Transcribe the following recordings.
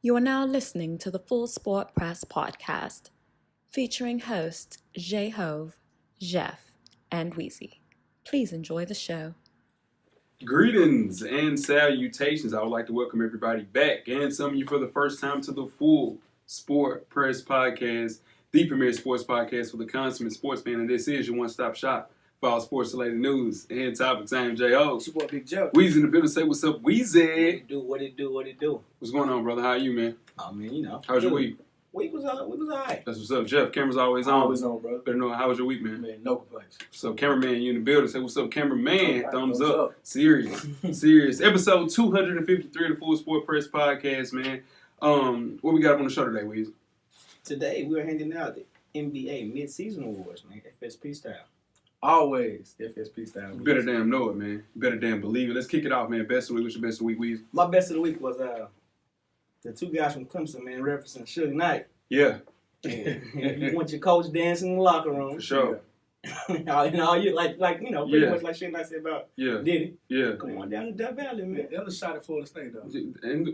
You are now listening to the Full Sport Press podcast, featuring hosts Jay Hove, Jeff, and Weezy. Please enjoy the show. Greetings and salutations. I would like to welcome everybody back and some of you for the first time to the Full Sport Press podcast, the premier sports podcast for the consummate sports fan. And this is your one-stop shop for all sports-related news and topics. I am Jay Hove. It's your boy Big Joe. Weezy in the building. Say what's up, Weezy. What it do? What's going on, brother? How are you, man? I mean, you know. How's your week? Week was alright. That's what's up, Jeff. Camera's always on. Always on, bro. Better know how was your week, man? Man, no complaints. So, cameraman, you in the building. Say what's up, cameraman. Right, Thumbs up. Serious. Episode 253 of the Full Sport Press podcast, man. What we got on the show today, Weezy? Today, we're handing out the NBA Midseason Awards, man. FSP style. Always FSP style. You better damn know it, man. You better damn believe it. Let's kick it off, man. Best of the week. What's your best of the week, Weezy? My best of the week was the two guys from Clemson, man, referencing Suge Knight. Yeah. You want your coach dancing in the locker room. For sure. You know, you like pretty much like Suge Knight said about Diddy. Yeah. Come on down to Death Valley, man. That was shot at Florida State, though. And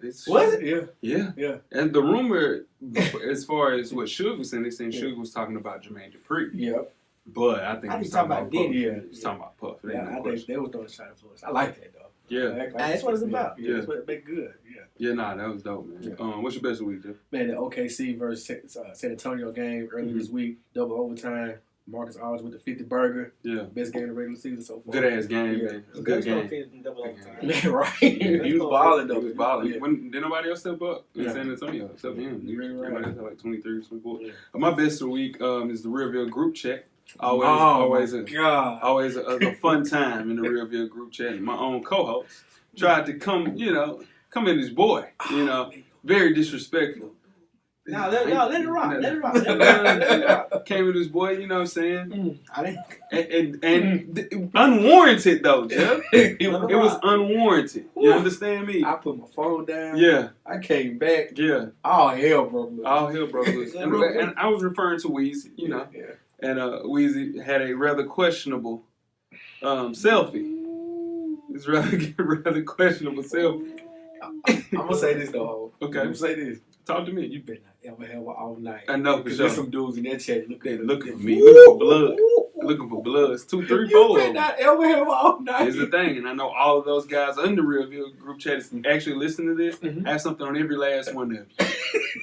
it's Was it? Yeah. And the rumor, as far as what Suge was saying, they saying Suge was talking about Jermaine Dupri. Yep. But I think he's talking about Diddy. Yeah. He's talking about Puff. Yeah, I think they were throwing a shot at Florida State. I like that, though. Yeah. That's what it's about. Yeah. That's what it make good. Yeah. Yeah, nah, that was dope, man. Yeah. What's your best of the week, Jeff? Man, the OKC versus San Antonio game earlier this week, double overtime. Marcus Aldridge with the 50 burger. Yeah. Best game of the regular season so far. Good ass game, Yeah. man. It's a good game. Yeah, right. He was balling, though. He was balling. Yeah. Did nobody else step up in Yeah. San Antonio except him? You're right. Everybody else had like 23, 24. Yeah. My best of the week is the Real group chat. God. Always a fun time in the Real group chat. And my own co-host tried to come in his boy, very disrespectful. No, let it rock. Came with his boy, you know what I'm saying? I didn't. And unwarranted though, Jeff. It was unwarranted. You understand me? I put my phone down. Yeah. I came back. Yeah. All hell broke loose. All hell broke loose. And I was referring to Weezy, Yeah. and Weezy had a rather questionable selfie. It's rather questionable selfie. I'm gonna say this though. Okay. I'm gonna say this. Talk to me. You better not ever have one all night. I know for Because sure. there's some dudes in that chat Looking for me. Looking for blood. Looking for blood. It's 2, 3, 4. You better not ever have one all night. Here's the thing, and I know all of those guys under Real group chat is actually listening to this. Mhm. I have something on every last one of you.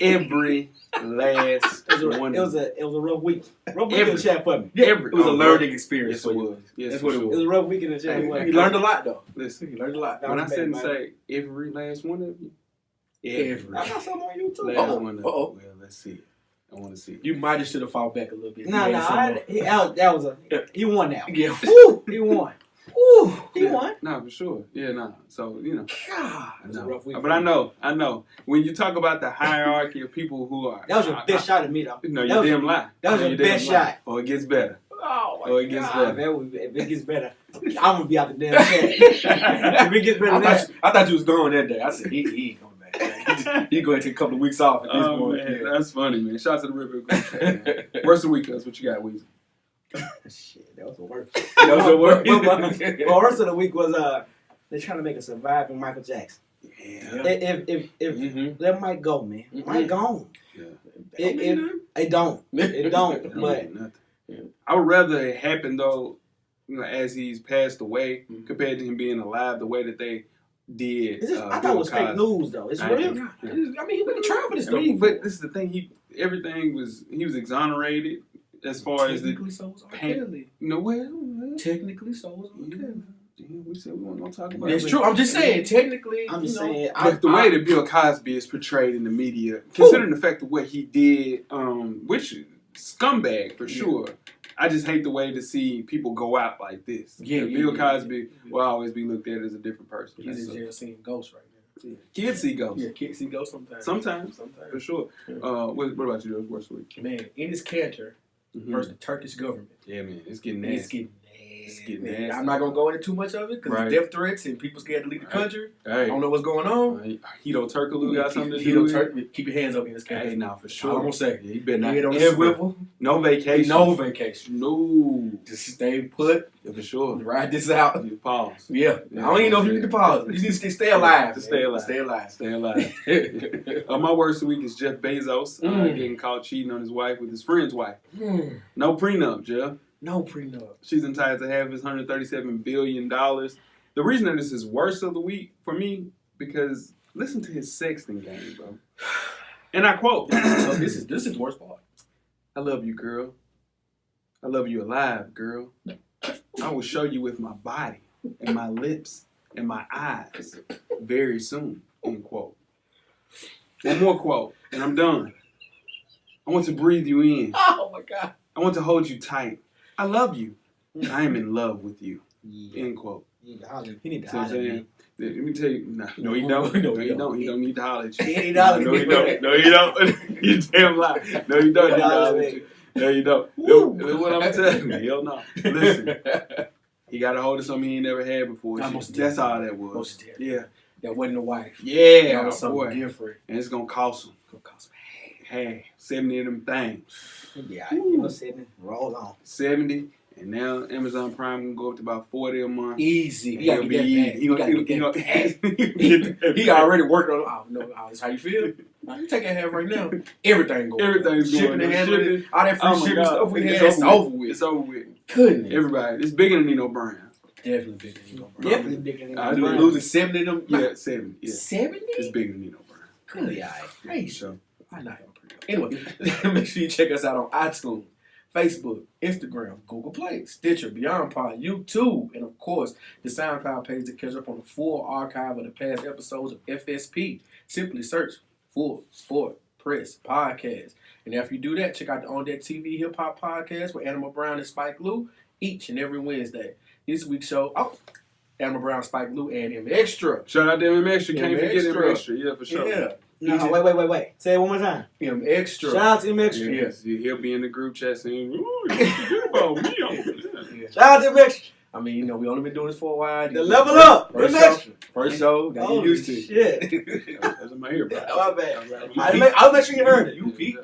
Every last one. It was a rough week. Rough week in the chat for me. Every. It was a learning experience Yes, for it you. was. Yes, That's for what it sure. It was a rough week in the chat. You learned a lot though. Listen, You learned a lot. when I said man. say every last one of you, Every. I got something on you too. last one of you. Uh-oh. Well, let's see it. I want to see it. You might just should have fought back a little bit. He won now. Yeah. Woo, he won. Woo, he won. Nah, for sure. Yeah, nah. So, God. I It was a know. rough week But I know. When you talk about the hierarchy of people who are... That was your best shot at me though. No, That you was- damn lie. that was No, your you damn best lie. shot. Or it gets better. Oh my Or it gets God. better. If it gets better, I'm gonna be out the damn chat. If it gets better than that, I thought you was gone that day. I said he ain't coming back. He going to take a couple of weeks off at this Oh, point. man, Yeah. that's funny, man. Shout out to the Real group chat, man. Worst of the week, what you got, Weezy? shit, that was the worst. That was the worst. Well, worst of the week was they're trying to make a surviving Michael Jackson. Yeah. If let Mike go, man. Mike gone. Yeah. It don't. But Nothing. I would rather it happen though, as he's passed away, compared to him being alive. The way that they did. I thought it was fake news though. It's real. I mean, he went to trial for this stuff. But this is the thing. He was exonerated as far as the. Technically, so was R. pain- Kelly. No, well, Technically, so was R. Kelly. we said we weren't gonna talk about That's it. true. I'm just saying. Technically, I'm just saying. But the way that Bill Cosby is portrayed in the media, considering the fact of what he did, which scumbag for sure. I just hate the way to see people go out like this. Bill Cosby will always be looked at as a different person. He's in jail seeing ghosts right now. Kids see ghosts. Yeah, kids see ghosts sometimes. Sometimes, for sure. Yeah. What about you? What's worst week? Man, Enes Kanter versus the Turkish government. Yeah, man, it's getting It's nasty. getting It's getting nasty. I'm not gonna go into too much of it because death threats and people scared to leave the country. Hey. I don't know what's going on. Hito Turkoglu got something to do with it. Keep your hands up in this case. Hey, nah, for sure. I'm gonna say. Yeah, he better not head on the swivel. No vacation. No vacation. No. Just stay put. Yeah, for sure. Ride this out. You pause. Yeah. I don't even know if you need to pause. You need to stay alive. Stay alive. Stay alive. Stay alive. My worst of the week is Jeff Bezos getting caught cheating on his wife with his friend's wife. No prenup, Jeff. No prenup. She's entitled to have his $137 billion. The reason that this is worst of the week for me, because listen to his sexting game, bro. And I quote. So this is the worst part. I love you, girl. I love you alive, girl. I will show you with my body and my lips and my eyes very soon, end quote. One more quote, and I'm done. I want to breathe you in. Oh, my God. I want to hold you tight. I love you. I am in love with you, end quote. He need to So I'm holler at me. saying, let me tell you, no, he don't. No, he don't. He don't need to holler at you. He ain't holler No, at he me. don't. No, he don't. You damn lie. No, you don't need to holler at you. No, you don't. No, what I'm telling you, hell no. Listen, he got a hold of something he ain't never had before. That's all that was. Yeah. That wasn't a wife. Yeah, that was something boy. different. And it's gonna cost him. Hey, 70 of them things. Yeah, you know, 70. Roll on. 70, and now Amazon Prime can go up to about 40 a month. Easy. He already working on. Oh no, that's how you feel. You take that half right now. Everything going. Everything's shipping going. and handling. All that free shipping stuff we had. It's over with. It's over with. Couldn't. Everybody. It's bigger than Nino Brown. Definitely bigger than Nino Brown. Definitely bigger than Nino Brown. Brown. Losing 70 of them. Yeah, 70. Yeah. 70? It's bigger than Nino Brown. Good, yeah. Hey, so. I know him pretty well. Anyway, make sure you check us out on iTunes, Facebook, Instagram, Google Play, Stitcher, Beyond Pod, YouTube, and of course, the SoundCloud page to catch up on the full archive of the past episodes of FSP. Simply search Full Sport Press Podcast. And after you do that, check out the On Deck TV Hip Hop Podcast with Animal Brown and Spike Lee each and every Wednesday. This week's show, Animal Brown, Spike Lee, and M Extra. Shout out to M Extra. Can't forget M Extra. Yeah, for sure. Yeah. No, wait. Say it one more time. M Extra. Shout out to M Extra. Yes. He'll be in the group chat saying, ooh, you forget about me. Shout out to M Extra. I mean, you know, we only been doing this for a while. The level up. First show. Got you used to it. Shit. That's in my ear, bro. My bad. I'll make sure you heard it. You peaked.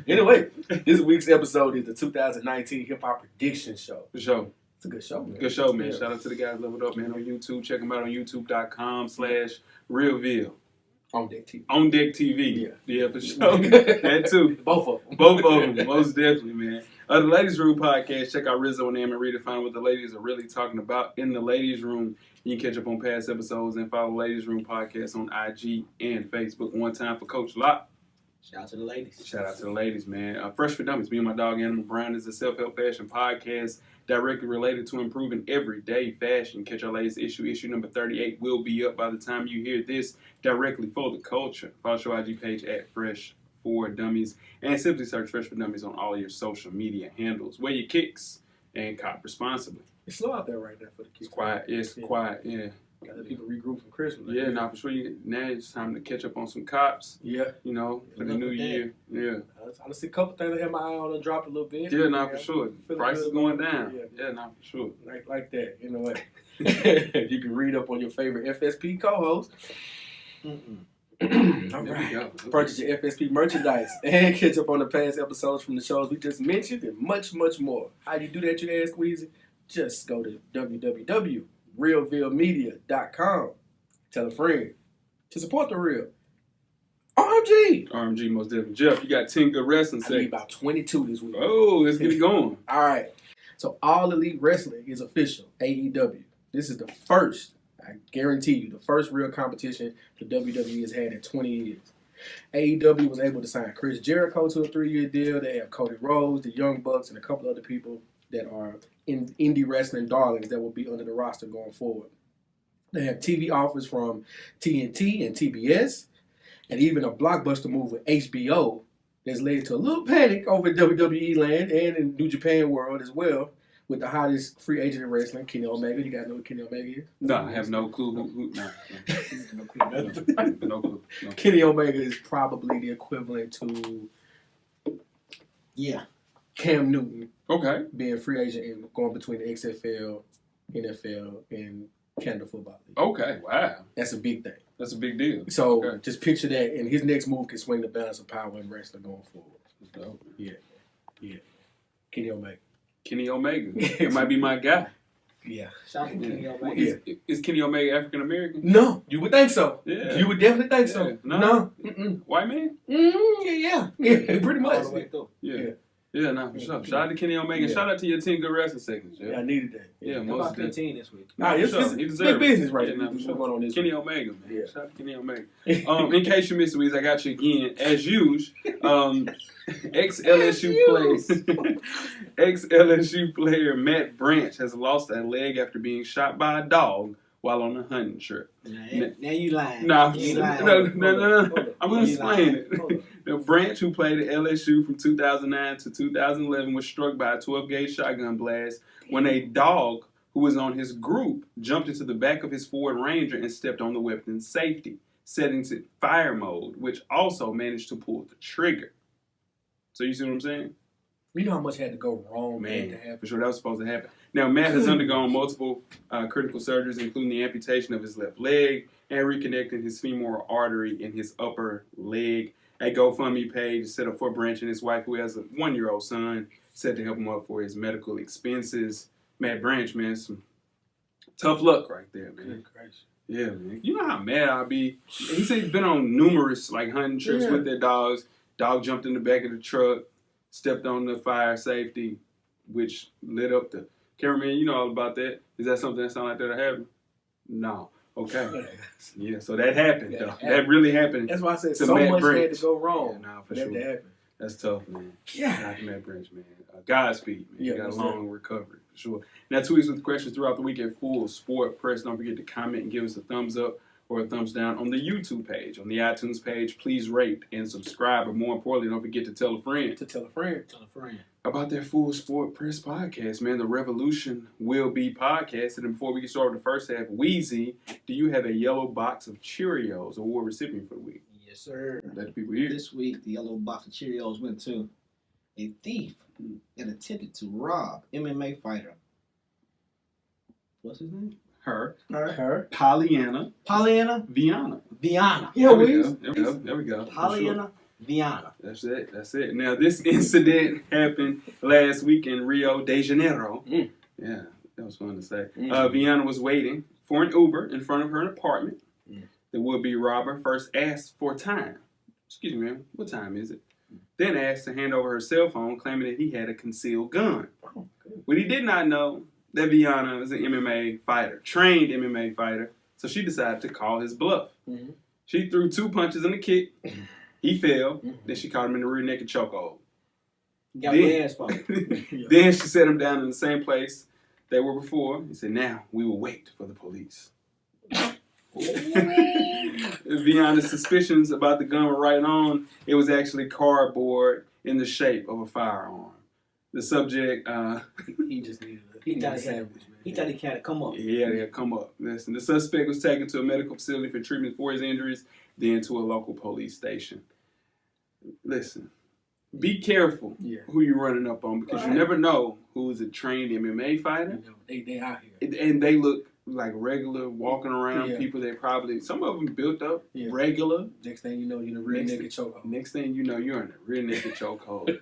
Anyway, this week's episode is the 2019 Hip Hop Prediction Show. For sure. It's a good show, man. Good show, man. Shout out to the guys Leveled Up, man, on YouTube. Check them out on youtube.com/realveal. On Deck TV. On Deck TV. Yeah, for sure. That too. Both of them. Both of them. Most definitely, man. The Ladies Room podcast. Check out Rizzo and Am and Rita. Find what the ladies are really talking about in the Ladies Room. You can catch up on past episodes and follow Ladies Room podcast on IG and Facebook. One time for Coach Locke. Shout out to the ladies. Shout out to the ladies, man. Fresh for Dummies. Me and my dog Animal Brown is a self-help fashion podcast directly related to improving everyday fashion. Catch our latest issue. Issue number 38 will be up by the time you hear this, directly for the culture. Follow our IG page at Fresh for Dummies and simply search Fresh for Dummies on all your social media handles. Wear your kicks and cop responsibly. It's slow out there right now for the kids. It's quiet. It's quiet. Yeah. Got the people regroup from Christmas. Yeah, for sure. Now it's time to catch up on some cops. Yeah. You know, for the new year. Yeah. I see a couple things I have my eye on and dropped a little bit. Yeah, for sure. Price is going down. Yeah, for sure. Like that, you know what? You can read up on your favorite FSP co-host. All right. Purchase your FSP merchandise and catch up on the past episodes from the shows we just mentioned and much, much more. How you do that, you ask, Weezy? Just go to www.realvealmedia.com. Tell a friend to support the real. RMG, most definitely. Jeff, you got 10 good wrestling segments. I need about 22 this week. Oh, let's get it going. All right. So All Elite Wrestling is official. AEW. This is the first, I guarantee you, the first real competition the WWE has had in 20 years. AEW was able to sign Chris Jericho to a 3-year deal. They have Cody Rhodes, the Young Bucks, and a couple other people that are in indie wrestling darlings that will be under the roster going forward. They have TV offers from TNT and TBS, and even a blockbuster move with HBO that's led to a little panic over in WWE land and in New Japan world as well, with the hottest free agent in wrestling, Kenny Omega. You guys know what Kenny Omega is? No, I have no clue. No clue. No. Kenny Omega is probably the equivalent to Cam Newton Okay. being free agent and going between the XFL, NFL, and Canada Football League. Okay. Wow. That's a big thing. That's a big deal. So Okay. just picture that, and his next move can swing the balance of power in wrestling going forward. That's dope. Yeah. Kenny Omega. Kenny Omega. It might be my guy. Yeah. Shout out to Kenny Omega. Is Kenny Omega African American? No, you would think so. Yeah. You would definitely think so. Yeah. No. White man? Yeah. Pretty much. All the way through. Yeah. Yeah, no, for sure. Shout out to Kenny Omega. Yeah. Shout out to your 10 good wrestling seconds, Jeff. Yeah, I needed that. Yeah, About most of 15 this week. Nah, for it's sure. He good deserves it. business right Yeah, there. no, for What's sure. going on this Kenny week? Omega, man. Yeah. Shout out to Kenny Omega. In case you missed it, Weezy, I got you again. As usual, ex-LSU player Matt Branch has lost a leg after being shot by a dog while on a hunting trip. Now you lying. No, You lying. no. Hold up. I'm going to You explain lying. it. The Branch, who played at LSU from 2009 to 2011, was struck by a 12-gauge shotgun blast when a dog who was on his group jumped into the back of his Ford Ranger and stepped on the weapon's safety, setting to fire mode, which also managed to pull the trigger. So you see what I'm saying? You know how much had to go wrong, Man, to happen. for sure, that was supposed to happen. Now, Matt has undergone multiple critical surgeries, including the amputation of his left leg and reconnecting his femoral artery in his upper leg. A GoFundMe page set up for Branch and his wife, who has a 1-year-old son, set to help him up for his medical expenses. Matt Branch, man, some tough luck right there, man. Good gracious. Yeah, man. You know how mad I'll be. He said he's been on numerous hunting trips with their dogs. Dog jumped in the back of the truck, stepped on the fire safety, which lit up the cameraman. You know all about that. Is that something that sounds like that'll happen? No. Okay. Yeah, so that happened, though. That really happened. That's why I said to so Matt much Branch. had to go wrong. Yeah, nah, for for that sure. to happen. That's tough, man. Yeah. Shout out to Matt Branch, man. Godspeed, man. Yeah, You got a that's long recovery, for sure. Now, tweet us with questions throughout the week at Full Sport Press. Don't forget to comment and give us a thumbs up or a thumbs down on the YouTube page. On the iTunes page, please rate and subscribe. But more importantly, don't forget to tell a friend To tell a friend. Tell a friend. about their Full Sport Press podcast, man. The revolution will be podcasted. And before we get started with the first half, Weezy, do you have a yellow box of Cheerios award recipient for the week? Yes, sir. Let the people hear. This week, the yellow box of Cheerios went to a thief that attempted to rob MMA fighter. What's his name? Her. Her. Polyana Polyana Viana. Viana. Yeah, There we we. go. There we go. For sure. Polyana Viana. That's it. Now, this incident happened last week in Rio de Janeiro. Mm. Yeah, that was fun to say. Mm. Viana was waiting for an Uber in front of her apartment. Mm. The would-be robber first asked for time. Excuse me, ma'am, what time is it? Then asked to hand over her cell phone, claiming that he had a concealed gun. Oh, good. What he did not know, that Viana is an MMA fighter, trained MMA fighter, so she decided to call his bluff. Mhm. She threw 2 punches and a kick. He fell. Mhm. Then she caught him in the rear naked chokehold. Got Then- your ass for it. Then she set him down in the same place they were before. He said, "Now we will wait for the police." Viana's suspicions about the gun were right on. It was actually cardboard in the shape of a firearm. The subject, He just needed a He thought a he had- sandwich, man. He thought he can't come up. yeah, they had come up. Listen, the suspect was taken to a medical facility for treatment for his injuries, then to a local police station. Listen, be careful Yeah. who you're running up on because you Right. never know who is a trained MMA fighter. You know, they out here. And they look like regular walking around Yeah. people that probably, some of them built up Yeah. regular. Next thing you know, you're in a real Next- nigga chokehold. Next thing you know, you're in a rear naked chokehold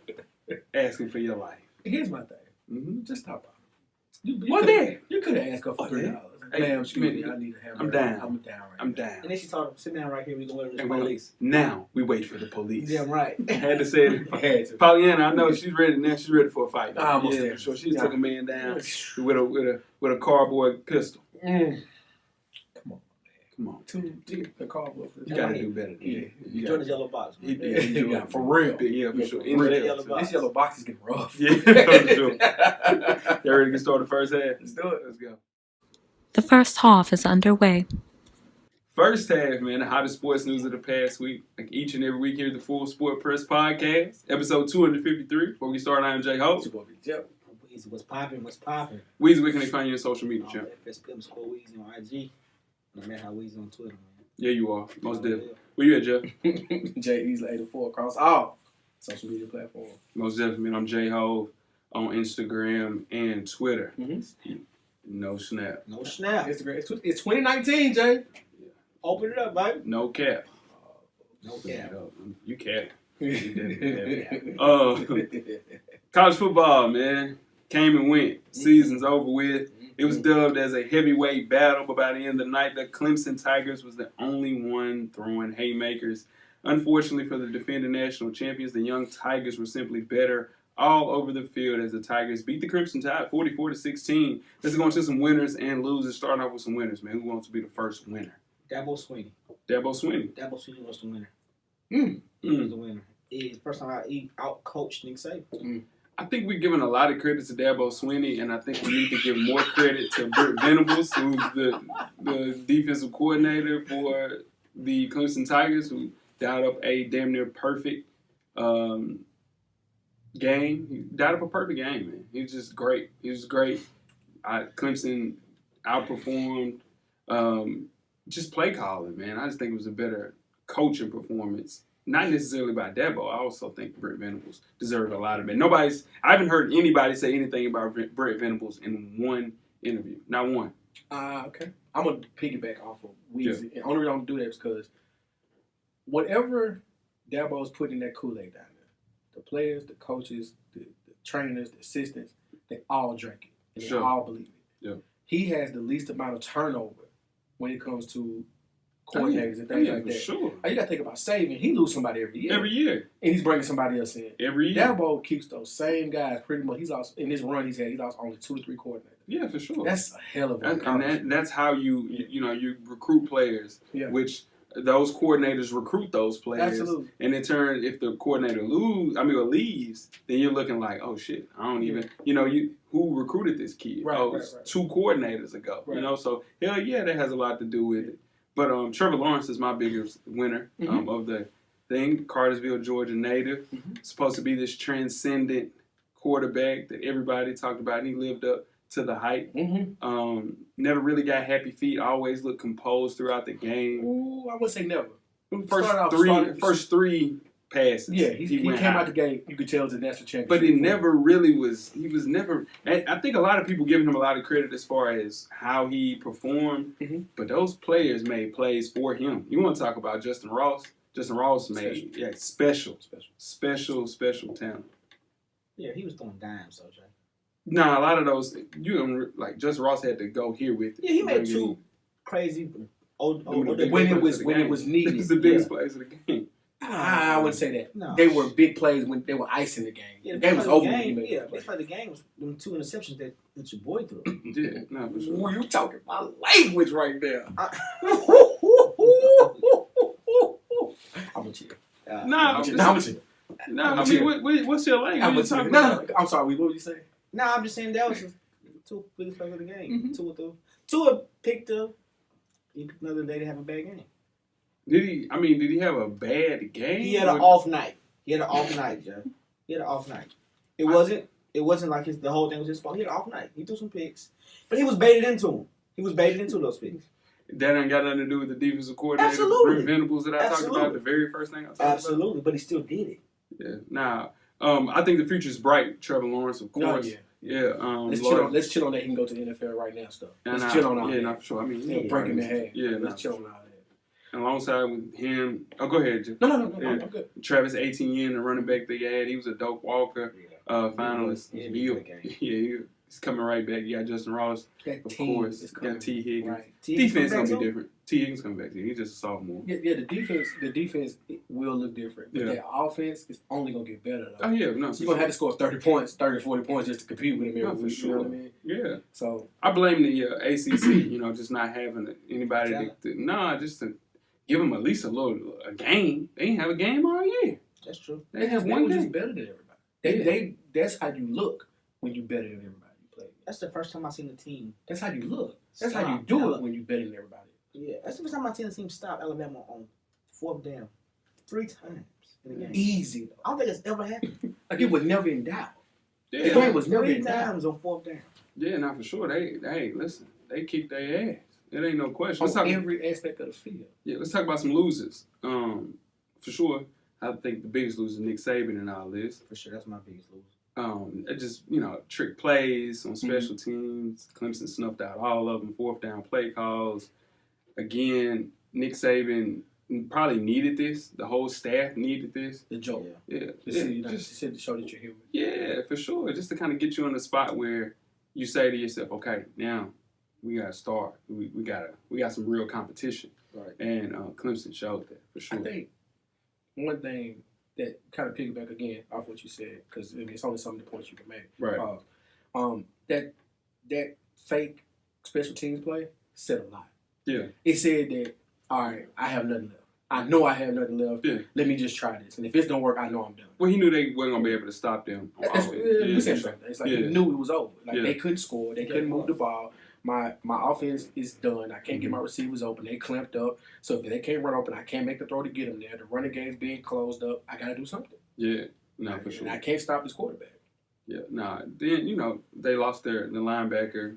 asking for your life. Here's my thing. Mm-hmm. Just stop out. You What coulda- day? You could have asked her for Oh, $3. yeah. Hey, Ma'am, excuse me, man, I need to have I'm down. I'm down right I'm now. down. And then she told him, sit down right here, we gonna wait for the And we- police. Now we wait for the police. Damn right. Had to say it. Had to. Polyana, I know she's ready now. She's ready for a fight. Ah, almost yeah, there. for sure. She Yeah. took a man down with a cardboard pistol. Mm. Come on. Come on, The car was. you gotta do better than Yeah. that. You Join gotta- the yellow box. He Man. did. Yeah, for real. Yeah, for Yeah, sure. for In real. jail. Yellow box. This yellow box is getting rough. Yeah, for sure. Y'all ready to get started first half? Let's do it. Let's go. The first half is underway. First half, man, the hottest sports news of the past week. Like each and every week here at the Full Sport Press Podcast, episode 253. Before we start, I am Jay Hope. It's your boy, Big Jeff. Weezy, what's popping? What's popping? Weezy, where can they find you on social media, champ? FSP_Weezy on IG. No matter how Weezy on Twitter, man. Yeah, you are. Most definitely. Where you at, Jeff? Jay Easley 84 across all social media platforms. Most definitely, man. I'm Jay Ho. on Instagram and Twitter. Mm-hmm. No snap. No snap. Instagram. It's 2019, Jay. Open it up, baby. No cap. No cap. You cap. College football, man, came and went. Season's over with. It was dubbed as a heavyweight battle, but by the end of the night, the Clemson Tigers was the only one throwing haymakers. Unfortunately for the defending national champions, the young Tigers were simply better all over the field as the Tigers beat the Crimson Tide 44-16. Let's go into some winners and losers. Starting off with some winners, man. Who wants to be the first winner? Dabo Swinney. Dabo Swinney. Dabo Swinney was the winner. Mm. He was the winner. First time he out-coached Nick Saban. I think we're giving a lot of credit to Dabo Swinney, and I think we need to give more credit to Britt Venables, who's the defensive coordinator for the Clemson Tigers, who dialed up a damn near perfect game. He dialed up a perfect game, man. He was just great. Clemson outperformed just play calling, man. I just think it was a better coaching performance. Not necessarily by Dabo. I also think Britt Venables deserved a lot of it. I haven't heard anybody say anything about Britt Venables in one interview. Not one. Okay. I'm going to piggyback off of Weezy. And the only reason I'm going to do that is because whatever Dabo's putting in that Kool-Aid down there, the players, the coaches, the trainers, the assistants, they all drink it. And they all believe it. Yeah. He has the least amount of turnover when it comes to coordinators and things like that. Sure. You got to think about Saban. He loses somebody every year. Every year. And he's bringing somebody else in. Every year. Dabo keeps those same guys pretty much. He's lost, in this run he's had, he lost only 2 to 3 coordinators. Yeah, for sure. That's a hell of a accomplishment. And that's how you recruit players, which those coordinators recruit those players. Absolutely. And in turn, if the coordinator leaves, then you're looking like, oh shit, I don't even, who recruited this kid? Right. 2 coordinators ago. Right. So hell yeah, that has a lot to do with it. But Trevor Lawrence is my biggest winner of the thing. Cartersville, Georgia native. Supposed to be this transcendent quarterback that everybody talked about, and he lived up to the hype. Never really got happy feet. Always looked composed throughout the game. Ooh, I would say never. First three passes. Yeah, he came out the game. You could tell it was a national championship. But it never really was. He was never. I think a lot of people giving him a lot of credit as far as how he performed. But those players made plays for him. You want to talk about Justin Ross? Justin Ross made special talent. Yeah, he was throwing dimes, though, Jay. Nah, a lot of those Justin Ross had to go here with it. Yeah, he made 2 crazy. When it was needed. It was the biggest plays of the game. I wouldn't say that. No. They were big plays when they were icing the game. Yeah, the game was over when he made it. They played the game with them 2 interceptions that your boy threw. Yeah, no, for sure. Ooh, you talking my language right there. I'm a chill. What's your language? I'm sorry. What were you saying? No, I'm just saying that was the 2 biggest plays of the game. 2 picked up. He picked another day to have a bad game. Did he have a bad game? He had an off night. Joe. He had an off night. It wasn't like the whole thing was his fault. He had an off night. He threw some picks. But he was baited into them. He was baited into those picks. That ain't got nothing to do with the defensive coordinator, Absolutely. Britt Venables that I talked about, the very first thing I talked about. Absolutely, but he still did it. Yeah. Now, I think the future's bright. Trevor Lawrence, of course. Yeah. Let's chill on that. He can go to the NFL right now. Let's chill on all that. Yeah, not for sure. I mean, break him in half. Yeah, let's chill on all that. And alongside with him, go ahead, Jim. No, I'm good. Travis Etienne, the running back they had, he was a Doak Walker finalist. He's coming right back. You got Justin Ross, of course. You got T. Higgins. Right. Defense gonna be different. T. Higgins coming back. He's just a sophomore. Yeah. The defense will look different. But their offense is only gonna get better. Though. Oh yeah, no. So you're gonna have to score 30 points, 30, 40 points just to compete with him every week. Sure. You know what I mean? Yeah. So I blame the ACC. Just not having anybody just to give them at least a game. They didn't have a game all year. That's true. They have one game. Just better than everybody. That's how you look when you better than everybody. That's the first time I seen the team. That's how you look. That's how you do it when you better than everybody. Yeah, that's the first time I seen the team stop Alabama on 4th down 3 times in the game. Easy. I don't think it's ever happened. Like it was never in doubt. Yeah, the game was never 3 in doubt. times on 4th down. Yeah, not for sure. They kicked their ass. It ain't no question. On every aspect of the field. Yeah, let's talk about some losers. For sure, I think the biggest loser is Nick Saban in all this. For sure, that's my biggest loser. just, trick plays on special teams. Clemson snuffed out all of them. 4th down play calls. Again, Nick Saban probably needed this. The whole staff needed this. The joke. Yeah. Just to show that you're human. Yeah, for sure. Just to kind of get you in a spot where you say to yourself, okay, now we got to start. We got some real competition. Right. And Clemson showed that, for sure. I think one thing that kind of piggyback again off what you said, because it's only some of the points you can make. Right. That fake special teams play said a lot. Yeah. It said that, all right, I have nothing left. I know I have nothing left. Yeah. Let me just try this. And if it don't work, I know I'm done. Well, he knew they weren't going to be able to stop them. It's like he knew it was over. Like they couldn't score. They couldn't move the ball. My offense is done. I can't get my receivers open. They clamped up. So if they can't run open, I can't make the throw to get them there. The running game's being closed up. I got to do something. Yeah. No, for sure. And I can't stop this quarterback. Yeah. Nah. Then, they lost the linebacker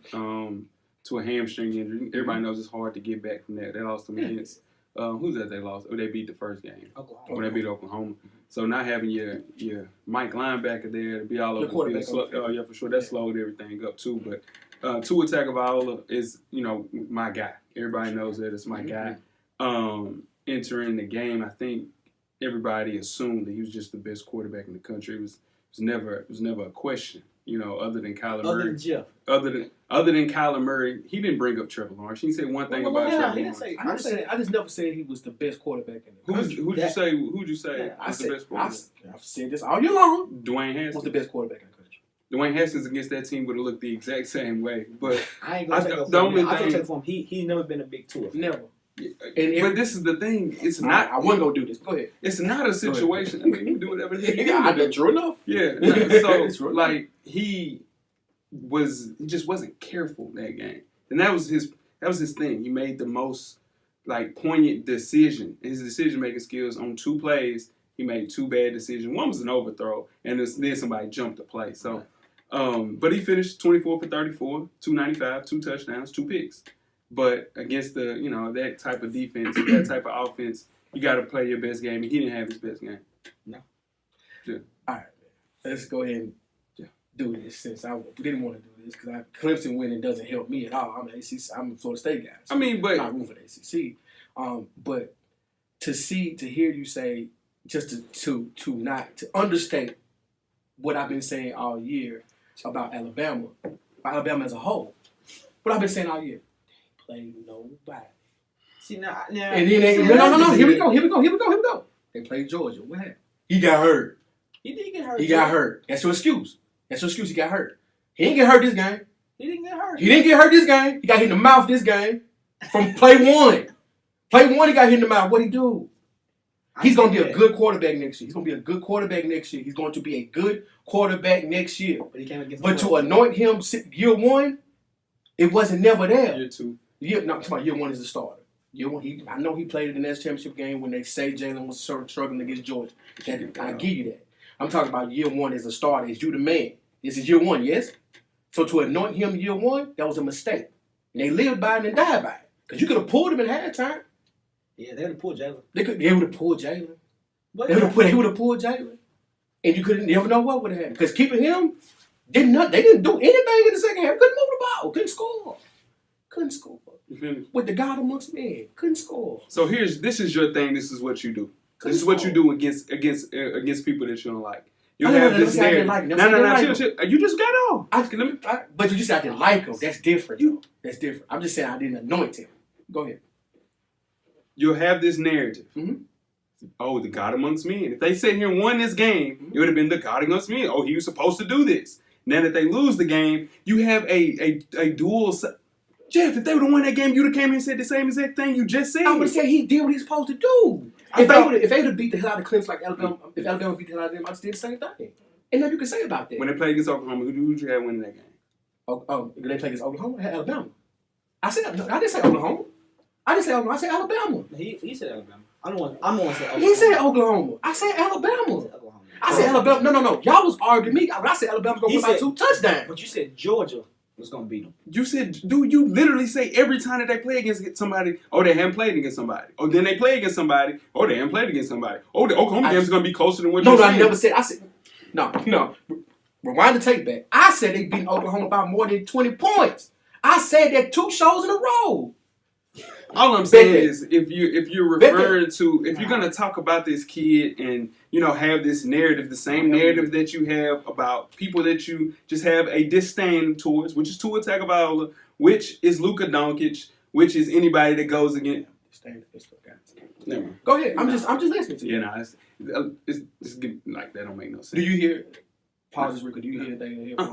to a hamstring injury. Everybody knows it's hard to get back from that. They lost him against who's that they lost? Oh, they beat the first game. Oklahoma. Or they beat Oklahoma. So not having your Mike linebacker there to be all over the field. Yeah, for sure. That slowed everything up too. But Tua Tagovailoa is, my guy. Everybody knows that it's my guy. Entering the game, I think everybody assumed that he was just the best quarterback in the country. It was never a question. Other than Kyler Murray. Other than Jeff. Other than Kyler Murray, he didn't bring up Trevor Lawrence. He didn't say one thing about Trevor Lawrence. I just never said he was the best quarterback in the country. Who'd you say was the best quarterback? I've said this all year long. Dwayne Haskins was the best quarterback in the country. Dwayne Haskins against that team would have looked the exact same way. But I ain't gonna take up for him. I can take for him. He's never been a big tour. Never. But this is the thing. It's not. I wasn't gonna do this. Go ahead. It's not a situation. I mean, you can do whatever. I done true enough. Yeah. So like he just wasn't careful that game, and that was his thing. He made the most poignant decision. His decision making skills on 2 plays. He made 2 bad decisions. One was an overthrow, and then somebody jumped the play. So, but he finished 24 for 34, 295, 2 touchdowns, 2 picks. But against the that type of defense, that type of offense, you got to play your best game. And he didn't have his best game. No. Yeah. All right, let's go ahead and do this since I didn't want to do this because Clemson winning doesn't help me at all. I'm an ACC. I'm a Florida State guy. So I'm not room for the ACC. But to hear you say just to understate what I've been saying all year about Alabama as a whole. What I've been saying all year. Play nobody. See now. And then no. Here we go. They played Georgia. What happened? He got hurt. He did get hurt. He got hurt. That's your excuse. He got hurt. He didn't get hurt this game. He didn't get hurt. He didn't get hurt this game. He got hit in the mouth this game. From play 1. Play 1, he got hit in the mouth. What'd he do? He's going to be a good quarterback next year. He's going to be a good quarterback next year. But he came against. But to anoint him year 1, it wasn't never there. Year 2. I'm talking about year 1 as a starter. Year 1, I know he played in the national championship game when they say Jalen was struggling against Georgia. I give you that. I'm talking about year 1 as a starter. Is you the man? This is year 1, yes? So to anoint him year 1, that was a mistake. And they lived by it and died by it. Because you could have pulled him at halftime. Yeah, they would have pulled Jalen. They would have pulled Jalen. They would have pulled Jalen. And you couldn't never know what would have happened. Because keeping him, they didn't do anything in the second half. Couldn't move the ball. Couldn't score. With the God amongst men. Couldn't score. So this is your thing. This is what you do. This is what you do against people that you don't like. You have this narrative. No. You just got off. But you just said I didn't like him. That's different, though. That's different. I'm just saying I didn't anoint him. Go ahead. You'll have this narrative. Mm-hmm. Oh, the God amongst men. If they sit here and won this game, it would have been the God amongst men. Oh, he was supposed to do this. Now that they lose the game, you have a dual. Jeff, if they would have won that game, you'd have came here and said the same exact thing you just said. I would say he did what he's supposed to do. If they would have beat the hell out of Clemson like Alabama, if Alabama beat the hell out of them, I'd still the same thing. And nothing you can say about that. When they played against Oklahoma, who did you have winning that game? Did they play against Oklahoma? I had Alabama. I didn't say Oklahoma. I said Alabama. He said Alabama. I'm the one to say Oklahoma. He said Oklahoma. I said Alabama. I said Alabama. No. Y'all was arguing me. I said Alabama going to win by 2 touchdowns. But you said Georgia was going to beat them. You said, dude, you literally say every time that they play against somebody, oh, they haven't played against somebody. Oh, then they play against somebody, oh, they haven't played against somebody. Oh, the Oklahoma game is going to be closer than what you said. No, I never said. I said, no. Rewind the tape back. I said they beat Oklahoma by more than 20 points. I said that 2 shows in a row. All I'm saying is, if you're referring to, if you're gonna talk about this kid and have this narrative, the same narrative that you have about people that you just have a disdain towards, which is Tua Tagovailoa, which is Luka Doncic, which is anybody that goes against. Never mind. Go ahead. I'm just listening to you. Yeah, it's like that don't make no sense. Do you hear? Pause this, Rico. Do you hear anything in here? No.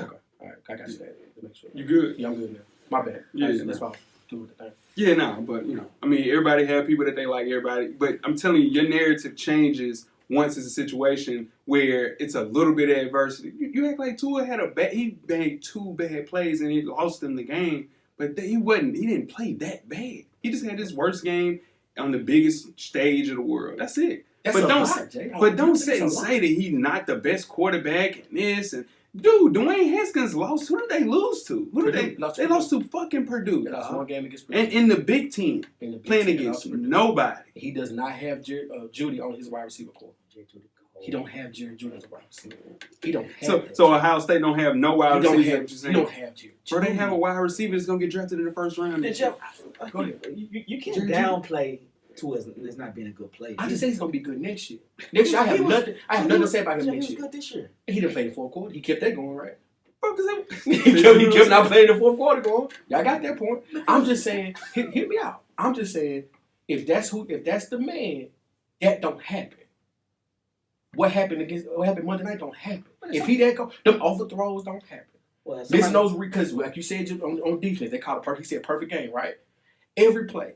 Okay. All right. I got you. To make sure. You good? Yeah, I'm good now. My bad. Yeah, that's why I'm doing the thing. Yeah, but I mean, everybody have people that they like. Everybody, but I'm telling you, your narrative changes once it's a situation where it's a little bit of adversity. You act like Tua he made 2 bad plays and he lost them the game, but he didn't play that bad. He just had his worst game on the biggest stage of the world. That's it. Don't sit and say that he's not the best quarterback in this. And dude, Dwayne Haskins lost. Who did they lose to? They lost to fucking Purdue. They lost one game against Purdue. And in the Big Ten, playing against nobody. He does not have Judy on his wide receiver core. He don't have Jerry Judy as a wide receiver. He don't have So Ohio State don't have no wide receiver. He don't have Jerry. Bro, they have a wide receiver that's gonna get drafted in the first round. Jeff, go ahead. You can't downplay Tua as not being a good player. I just say he's gonna be good next year. Next year, I have nothing to say about him next year. He was good this year. He didn't play the fourth quarter. He kept that going, right? Bro, he kept not playing the fourth quarter going. Y'all got that point. I'm just saying, hit me out. I'm just saying, if that's the man, that don't happen. What happened Monday night don't happen. If he that go, them overthrows don't happen. Well, Missing those because, like you said on defense, they call it perfect. He said perfect game, right? Every play,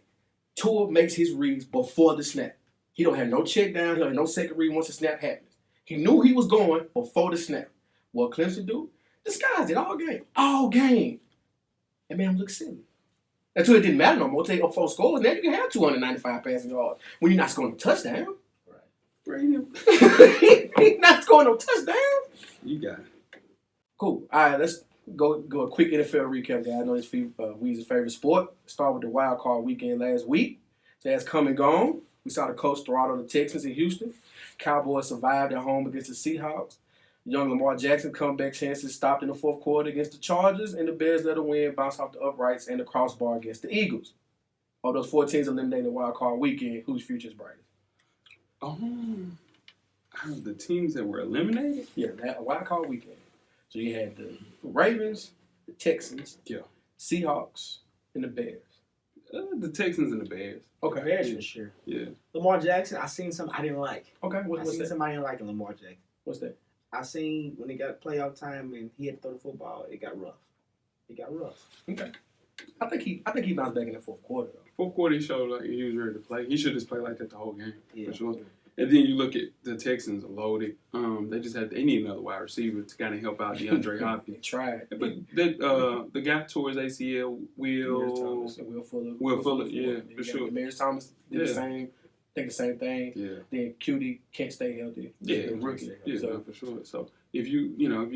Tua makes his reads before the snap. He don't have no check down. He don't have no second read once the snap happens. He knew he was going before the snap. What Clemson do? Disguised it all game. All game. That made him look silly. That's why it didn't matter no more. Take up 4 scores. Now you can have 295 passing yards when you're not scoring a touchdown. He's not scoring no touchdown. You got it. Cool. All right, let's go a quick NFL recap, guys. I know it's Weezy's favorite sport. Start with the wild card weekend last week. So that's come and gone. We saw the Colts throttle the Texans in Houston. Cowboys survived at home against the Seahawks. Young Lamar Jackson comeback chances stopped in the fourth quarter against the Chargers, and the Bears let a win bounce off the uprights and the crossbar against the Eagles. Of those 4 teams eliminated the wild card weekend, whose future is brightest? Out of the teams that were eliminated? Yeah, that wild card weekend. So you had the Ravens, the Texans, Seahawks, and the Bears. The Texans and the Bears. Okay, Bears for sure. Yeah. Lamar Jackson, I seen something I didn't like. Okay, what's that? Something I didn't like in Lamar Jackson. What's that? I seen when it got playoff time and he had to throw the football, it got rough. Okay. I think he bounced back in the fourth quarter though. Fourth quarter, he showed like he was ready to play. He should just play like that the whole game. Yeah. For sure. And then you look at the Texans are loaded. They need another wide receiver to kind of help out DeAndre Hopkins. They tried. But the guy towared his ACL, Will Fuller, yeah, for sure. Demarius Thomas did the same. Think the same thing. Yeah. Then QD can't stay healthy. Yeah, rookie. Yeah, so, for sure. So if you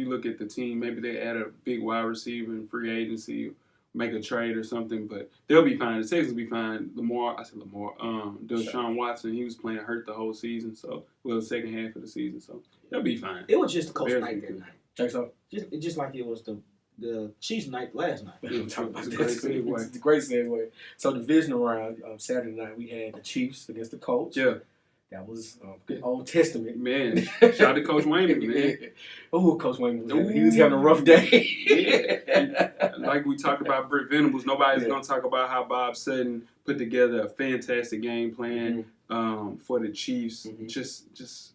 look at the team, maybe they add a big wide receiver in free agency, make a trade or something, but they'll be fine. The Texans will be fine. Deshaun Watson, he was playing hurt the whole season, the second half of the season, so they'll be fine. It was just the Colts night that night. Think so? Just like it was the Chiefs night last night. It's a great segue. So divisional round Saturday night, we had the Chiefs against the Colts. Yeah. That was good Old Testament. Man, shout out to Coach Wayman, man. Oh, Coach Wayman he was having a rough day. Yeah. Like we talked about Britt Venables, nobody's going to talk about how Bob Sutton put together a fantastic game plan for the Chiefs. Mm-hmm. Just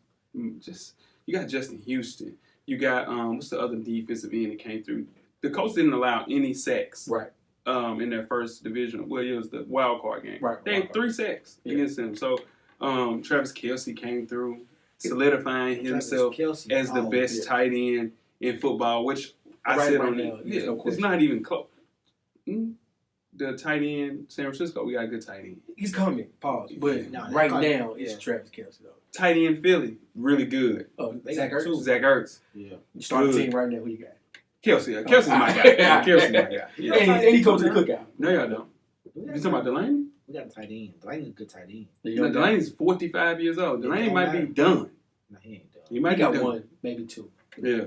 you got Justin Houston. You got what's the other defensive end that came through? The Colts didn't allow any sacks. Right. In their first division. Well, it was the wild card game. Right. They had 3 sacks against them. So Travis Kelce came through, solidifying himself as the best tight end in football, which I said on now. it's not even close. The tight end, San Francisco, we got a good tight end. He's coming, pause. But right now, it's Travis Kelce, though. Tight end Philly, really good. Oh, Zach Ertz? Zach Ertz. Yeah. You start the team right now, who you got? Kelce's my guy. Kelce's my guy. Yeah. And he goes to the cookout. No, y'all don't. You talking about Delaney? We got a tight end. Delaney's a good tight end. Delaney's 45 years old. Delaney might be done. No, he ain't done. He might got be done. one, maybe 2. Yeah.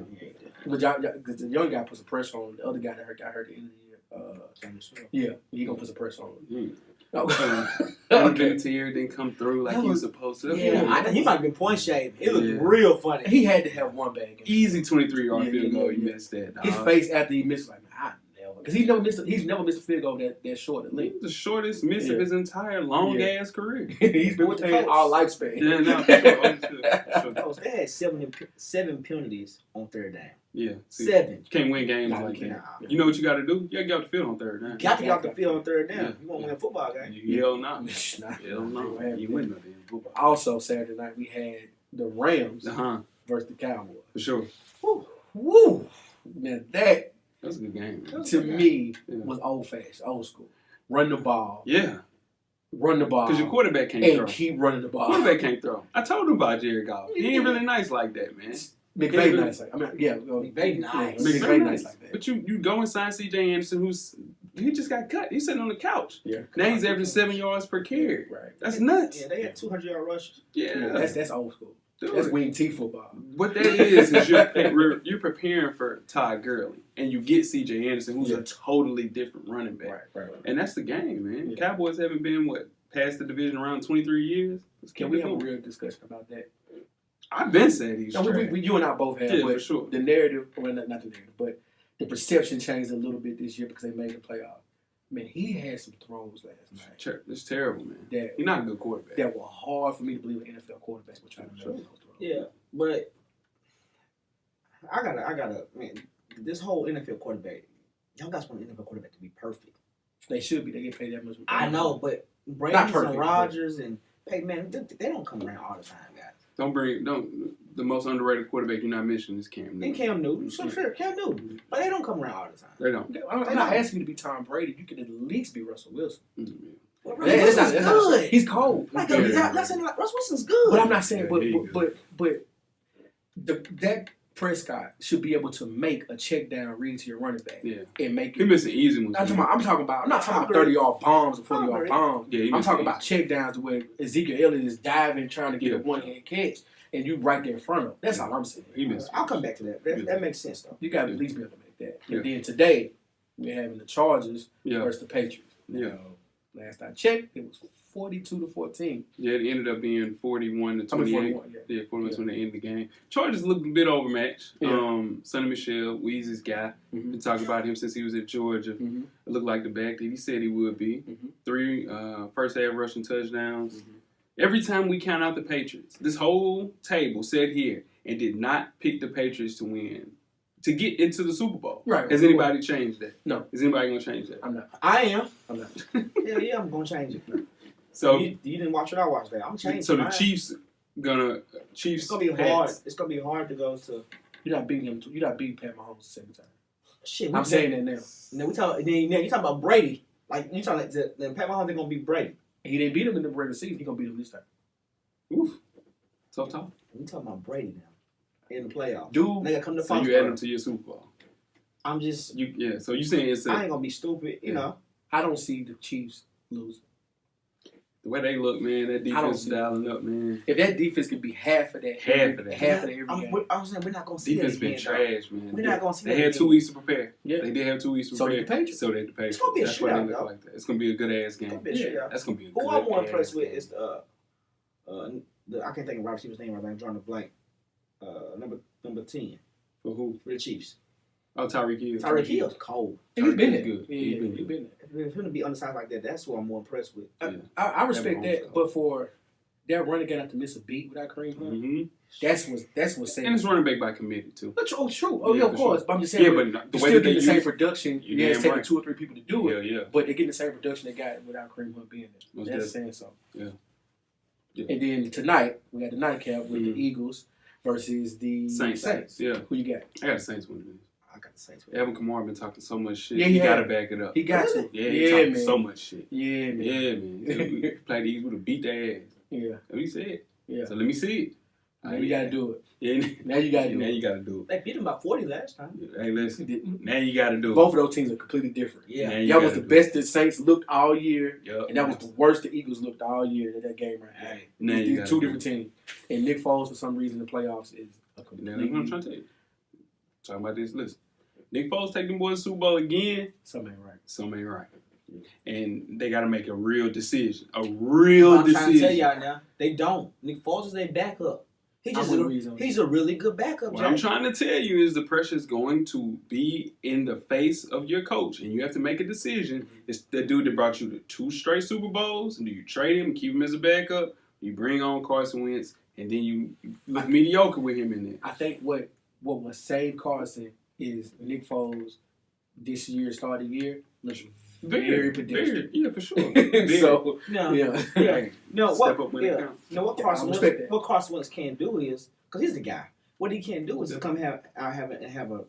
But because the young guy put some pressure on the other guy that got hurt at the end of the year. He gonna put some pressure on him. Vinatieri didn't come through like he was supposed to. He might have been point shaved. It looked real funny. He had to have one bad game. Easy 23-yard field goal. He missed that. Dog. His face after he missed, like, I never. Because he's never missed a field goal that short at least. The shortest miss of his entire long ass career. He's been retained all lifespan. Yeah, no, Coach, they had seven penalties on third down. Yeah. 7. You can't win games like that. You know what you got to do? You got to get off the field on third down. You got to get off the field on third down. You want to win a football game. Hell no. Hell no. You win no damn football. Also, Saturday night, we had the Rams versus the Cowboys. For sure. Woo! Now, that was a good game. To me, was old-fashioned, old school. Run the ball. Yeah. Run the ball. Because your quarterback can't throw. And keep running the ball. Quarterback can't throw. I told him about Jared Goff. He ain't really nice like that, man. McVay nice. McVay nice. McVay nice like that. But you go and sign C.J. Anderson, he just got cut. He's sitting on the couch. Yeah. Now he's averaging 7 yards per carry. Right. That's nuts. Yeah, they had 200-yard rushes. Yeah. That's old school. Dude. That's wing T football. What that is you're preparing for Todd Gurley, and you get C.J. Anderson, who's a totally different running back. Right. And that's the game, man. Yeah. Cowboys haven't been, past the division around 23 years? Can we have a real discussion about that? I've been saying he's you and I both have. Yeah, for sure. The narrative, well, not the narrative, but the perception changed a little bit this year because they made the playoff. Man, he had some throws last night. It's terrible, man. He's not a good quarterback. That were hard for me to believe an NFL quarterback would try to make those throws. Yeah, but I gotta, man, this whole NFL quarterback, y'all guys want an NFL quarterback to be perfect. They should be. They get paid that much. I know, but Brady and Rodgers and Peyton Manning, they don't come around all the time, guys. The most underrated quarterback you're not mentioning is Cam Newton. And Cam Newton, sure, Cam Newton. But they don't come around all the time. They don't. I'm not asking you to be Tom Brady. You can at least be Russell Wilson. Mm-hmm. Well, Russell Wilson's good. He's cold. I'm not saying Russell Wilson's good. But I'm not saying, but that Prescott should be able to make a check down read to your running back and make it. He missed an easy one. I'm not talking about 30-yard bombs or 40-yard bombs. Yeah, I'm talking about check downs where Ezekiel Elliott is diving trying to get a one-hand catch and you right there in front of him. That's all I'm saying. I'll come back to that. That makes sense though. You got to at least be able to make that. And then today we're having the Chargers versus the Patriots. Last I checked, it was 42-14. Yeah, it ended up being 41-28. 41 to the end of the game. Chargers looked a bit overmatched. Sonny Michel, Weezy's guy. Been talking about him since he was at Georgia. It looked like the back that he said he would be. 3 first half rushing touchdowns. Every time we count out the Patriots, this whole table sat here and did not pick the Patriots to win. To get into the Super Bowl. Right. Has anybody changed that? No. Is anybody going to change that? I'm not. I am. I'm not. Yeah, I'm going to change it. So you didn't watch what I watched there. I'm changing. So the Chiefs. It's going to be hard. It's going to be hard to go to. You're not beating him. You're not beating Pat Mahomes at the same time. Shit. I'm saying that now. Now you talking about Brady. Like you talking like Pat Mahomes ain't going to beat Brady. He didn't beat him in the regular season. He's going to beat him this time. Oof. Tough talk. We talking about Brady now. In the playoffs. Dude. They come to so you add him to your Super Bowl. I'm just. So you saying it's. I ain't gonna be stupid, you know. I don't see the Chiefs losing. The way they look, man, that defense is dialing up, man. If that defense could be half of that every game. I'm saying we're not gonna see defense that been trash, man. We're not gonna see they that. had 2 weeks to prepare. Yeah. They did have 2 weeks to prepare. So did the Patriots. It's gonna be a That's why they shootout, look like that. It's gonna be a good ass game. That's gonna be a good Who I'm more impressed with game. is I can't think of Robert Steven's name right now. I'm drawing a blank. Number 10. For who? For the Chiefs. Oh, Tyreek Hill. Tyreek Hill's cold. He's been there. Good. Yeah, he's been there. For him to be on the side like that, that's what I'm more impressed with. I respect that, but for that running guy not to miss a beat without Kareem Hunt, that's what's saying. And it's running back by committee too. True. Oh yeah, of course. But I'm just saying, but the they're way still that getting the same production. Yeah, it's taking 2 or 3 people to do it. Yeah. But they're getting the same production they got without Kareem Hunt being there. That's saying something. Yeah. And then tonight we got the nightcap with the Eagles versus the Saints. Yeah. Who you got? I got the Saints winning. I got the Saints. Alvin Kamara been talking so much shit. Yeah, he got to back it up. He got to. Yeah, he talking so much shit. Yeah, man. Yeah, man. We played the Eagles, would have beat their ass. Yeah. That's what he said. Yeah. So let me see it. Now you got to do it. Yeah. Now you got to do it. Now you got to do it. They beat him by 40 last time. Hey, listen. Now you got to do it. Both of those teams are completely different. Yeah. That was the best the Saints looked all year. Yep. And that was the worst the Eagles looked all year in that game right there. Now These 2 different teams. And Nick Foles, for some reason, in the playoffs is a complete. Now, I'm trying to tell you. talking about this. Listen, Nick Foles take them boys to the Super Bowl again. Something ain't right. Something ain't right. And they got to make a real decision. A real decision. I'm trying to tell y'all now, they don't. Nick Foles is their backup. He's a really good backup. What I'm trying to tell you is the pressure is going to be in the face of your coach, and you have to make a decision. It's the dude that brought you to 2 straight Super Bowls, and do you trade him and keep him as a backup? You bring on Carson Wentz, and then you look mediocre with him in there. I think what will save Carson is Nick Foles this year, start of the year, looks very pedestrian. Yeah, for sure. So, Hey, No, step up when it counts. what Carson Wentz can't do is, because he's the guy, what he can't do is to come have a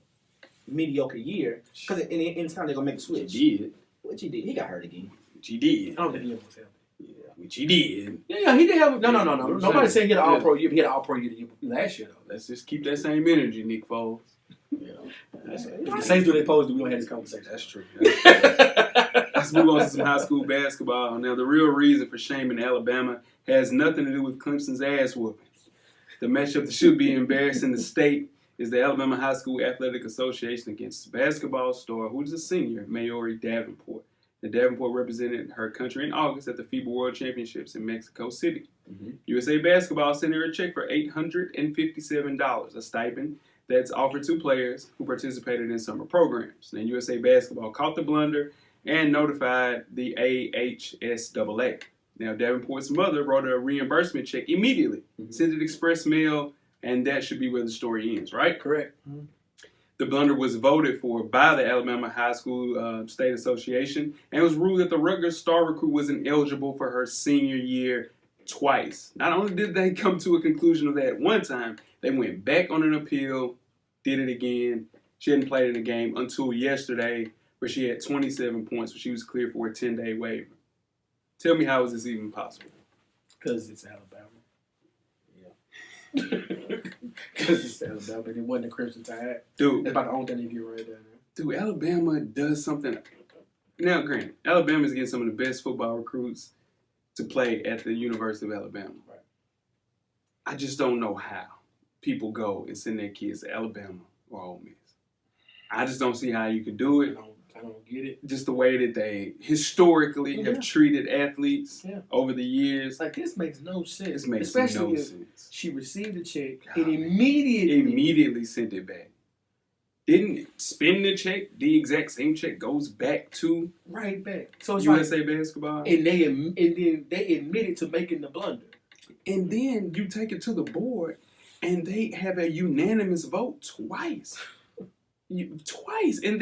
mediocre year, because in time they're going to make a switch. He did. Which he did. He got hurt again. Which he did. I don't think he almost helped. Yeah, which he did. Yeah, he did have. No. Nobody said he had an all-pro year. He had an all-pro year last year, though. Let's just keep that same energy, Nick Foles. Yeah. If the Saints do what they supposed to, we don't have this conversation. That's true. Let's move on to some high school basketball. Now, the real reason for shaming Alabama has nothing to do with Clemson's ass whooping. The matchup that should be embarrassing the state is the Alabama High School Athletic Association against basketball star, who's a senior, Maori Davenport. The Davenport represented her country in August at the FIBA World Championships in Mexico City. Mm-hmm. USA Basketball sent her a check for $857, a stipend that's offered to players who participated in summer programs. Now, USA Basketball caught the blunder and notified the AHSAA. Now, Davenport's mother wrote a reimbursement check immediately, sent it express mail, and that should be where the story ends, right? Correct. Mm-hmm. The blunder was voted for by the Alabama High School State Association, and it was ruled that the Rutgers star recruit was ineligible for her senior year twice. Not only did they come to a conclusion of that one time, they went back on an appeal, did it again. She hadn't played in the game until yesterday, where she had 27 points, but she was cleared for a 10-day waiver. Tell me, how is this even possible? Because it's Alabama. Because it's Alabama, and it wasn't the Crimson Tide. Dude. That's about the only thing they get right down there. Dude, Alabama does something. Now, granted, Alabama's getting some of the best football recruits to play at the University of Alabama. Right. I just don't know how people go and send their kids to Alabama or Ole Miss. I just don't see how you could do it. I don't get it. Just the way that they historically have treated athletes over the years. Like, this makes no sense. This makes Especially no if sense. She received the check and immediately sent it back. Didn't spend the check. The exact same check goes back to right back. So it's USA Basketball. And then they admitted to making the blunder. And then you take it to the board, and they have a unanimous vote twice. Twice. And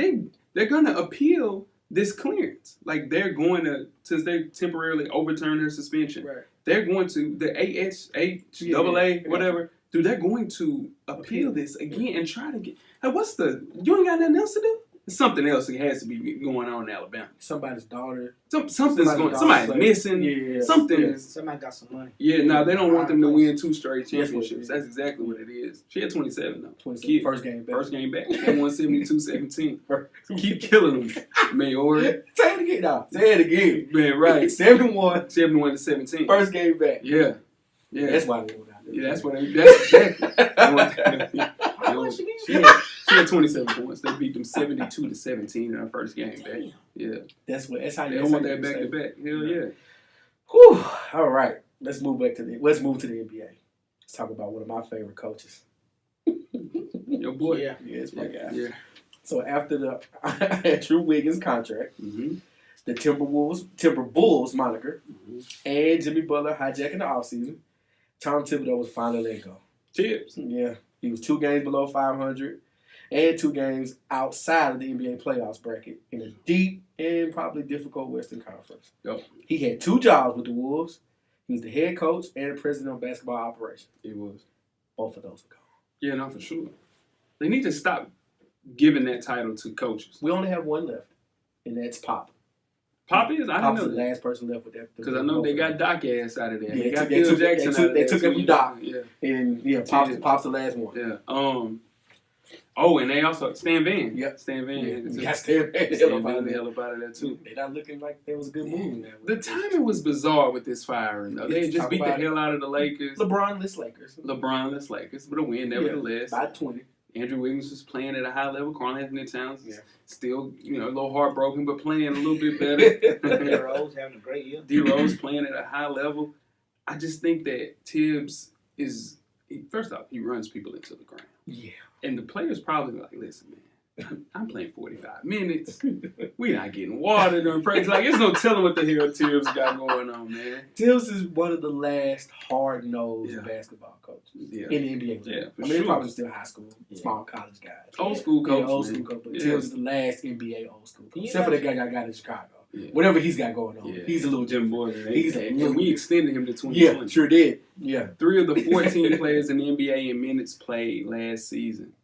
they're going to appeal this clearance. Like, they're going to, since they temporarily overturned her suspension, they're going to, the AHSAA, whatever, dude, they're going to appeal this again and try to get, hey, you ain't got nothing else to do? Something else has to be going on in Alabama. Somebody's daughter. Somebody's missing. Yeah. Somebody got some money. Yeah, no, they don't want them to win 2 straight championships. That's exactly what it is. She had 27, though. 27. First game back. They won 72-17. Keep killing them, Maori. Say it again. Man, right. 7-1. 71-17. First game back. Yeah. That's why they went out there. Yeah, that's exactly. She had 27 points. They beat them 72-17 in her first game back. Yeah. That's how they don't want that back to back. Hell yeah. Whew. All right. Let's move to the NBA. Let's talk about one of my favorite coaches. Your boy. Yeah, it's my guy. Yeah. So after the Drew Wiggins contract, the Timber Bulls moniker, and Jimmy Butler hijacking the offseason, Tom Thibodeau was finally let go. Tips. Yeah. He was 2 games below 500 and 2 games outside of the NBA playoffs bracket in a deep and probably difficult Western Conference. Yep. He had 2 jobs with the Wolves. He was the head coach and the president of basketball operations. He was. Both of those are gone. Yeah, no, for sure. They need to stop giving that title to coaches. We only have one left, and that's Pop. Pop is? I Pop's didn't know the last person left with that. Because I know they got Doc ass out of there. Yeah, they got Phil Jackson out of there. They took him from Doc. Yeah. And Pop's the last one. Yeah. Oh, and they also Stan Van. Yep. Stan Van. Yeah. You got Stan Van the hell up out of there too. They not looking like there was a good move in that. The timing was bizarre with this firing though. They had just beat the hell out of the Lakers. LeBron-less Lakers. But a win nevertheless. By 20. Andrew Wiggins was playing at a high level. Karl Anthony Towns is still, a little heartbroken, but playing a little bit better. D Rose having a great year. D Rose playing at a high level. I just think that Tibbs is, first off, he runs people into the ground. Yeah. And the players probably like, listen, man. I'm playing 45 minutes. We not getting water during practice. Like, there's no telling what the hell Tibbs got going on, man. Tibbs is one of the last hard-nosed basketball coaches in the NBA. Yeah, they're probably still high school, small college guys. Old school coach. Old school coach. But Tibbs is the last NBA old school coach. Yeah. Except for that guy I got in Chicago. Yeah. Whatever he's got going on. Yeah. He's a little Jim Boy. And we extended him to 2020. Yeah, sure did. Yeah. 3 of the 14 players in the NBA in minutes played last season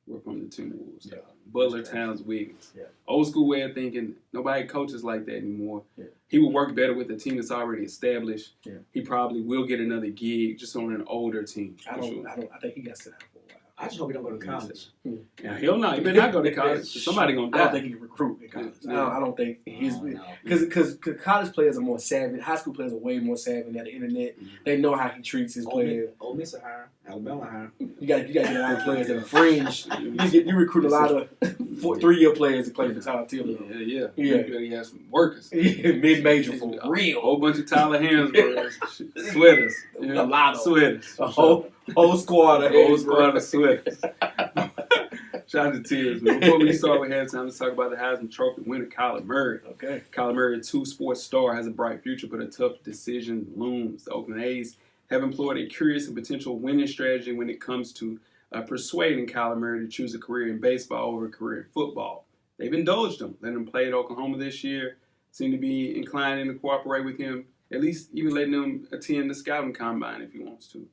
were from the Timberwolves. Yeah. Butler, Towns, Wiggins. Yeah. Old school way of thinking. Nobody coaches like that anymore. Yeah. He would work better with a team that's already established. Yeah. He probably will get another gig just on an older team. I think he got sit down for a while. I just hope he don't go to college. Yeah, he'll not. He better not go to college. Somebody gonna die. I don't think he can recruit in college. Yeah. I don't think he's because college players are more savvy. High school players are way more savvy at the internet. Mm-hmm. They know how he treats his players. Ole Miss hire, Alabama hire. You got to get a lot of players that are fringe. You recruit a lot of 3-year players to play for Tyler Tiller. Yeah. You have some workers. Mid-major for real. A whole bunch of Tyler Hansbrough sweaters. A lot of sweaters. A whole squad of sweaters. Shout out to Tibbs. Before we start with halftime, let's talk about the Heisman Trophy winner, Kyler Murray. Okay. Kyler Murray, a 2-sport star, has a bright future, but a tough decision looms. The Oakland A's have employed a curious and potential winning strategy when it comes to persuading Kyler Murray to choose a career in baseball over a career in football. They've indulged him, letting him play at Oklahoma this year, seem to be inclining to cooperate with him, at least even letting him attend the scouting combine if he wants to.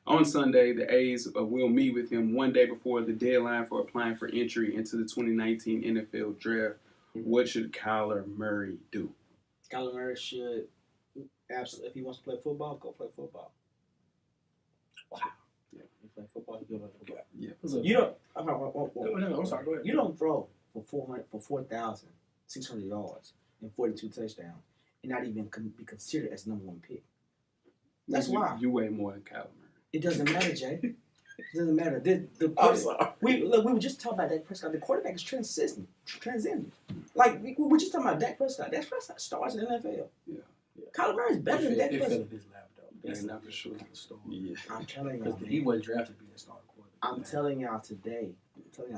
On Sunday, the A's will meet with him one day before the deadline for applying for entry into the 2019 NFL Draft. What should Kyler Murray do? Kyler Murray should absolutely, if he wants to play football, go play football. Wow. Yeah, you play football, you go play football. Yeah. You don't. I'm sorry. Go ahead. You don't throw for 4,600 yards and 42 touchdowns and not even be considered as number 1 pick. That's why you weigh more than Kyler Murray. It doesn't matter, Jay. It doesn't matter. I'm sorry. We were just talking about Dak Prescott. The quarterback is transcending. Like, we were just talking about Dak Prescott. Dak Prescott stars in the NFL. Yeah. Kyler Murray is better than Dak Prescott. That's not for sure. Yeah. I'm telling y'all, he wasn't drafted to be a star quarterback. I'm telling y'all today.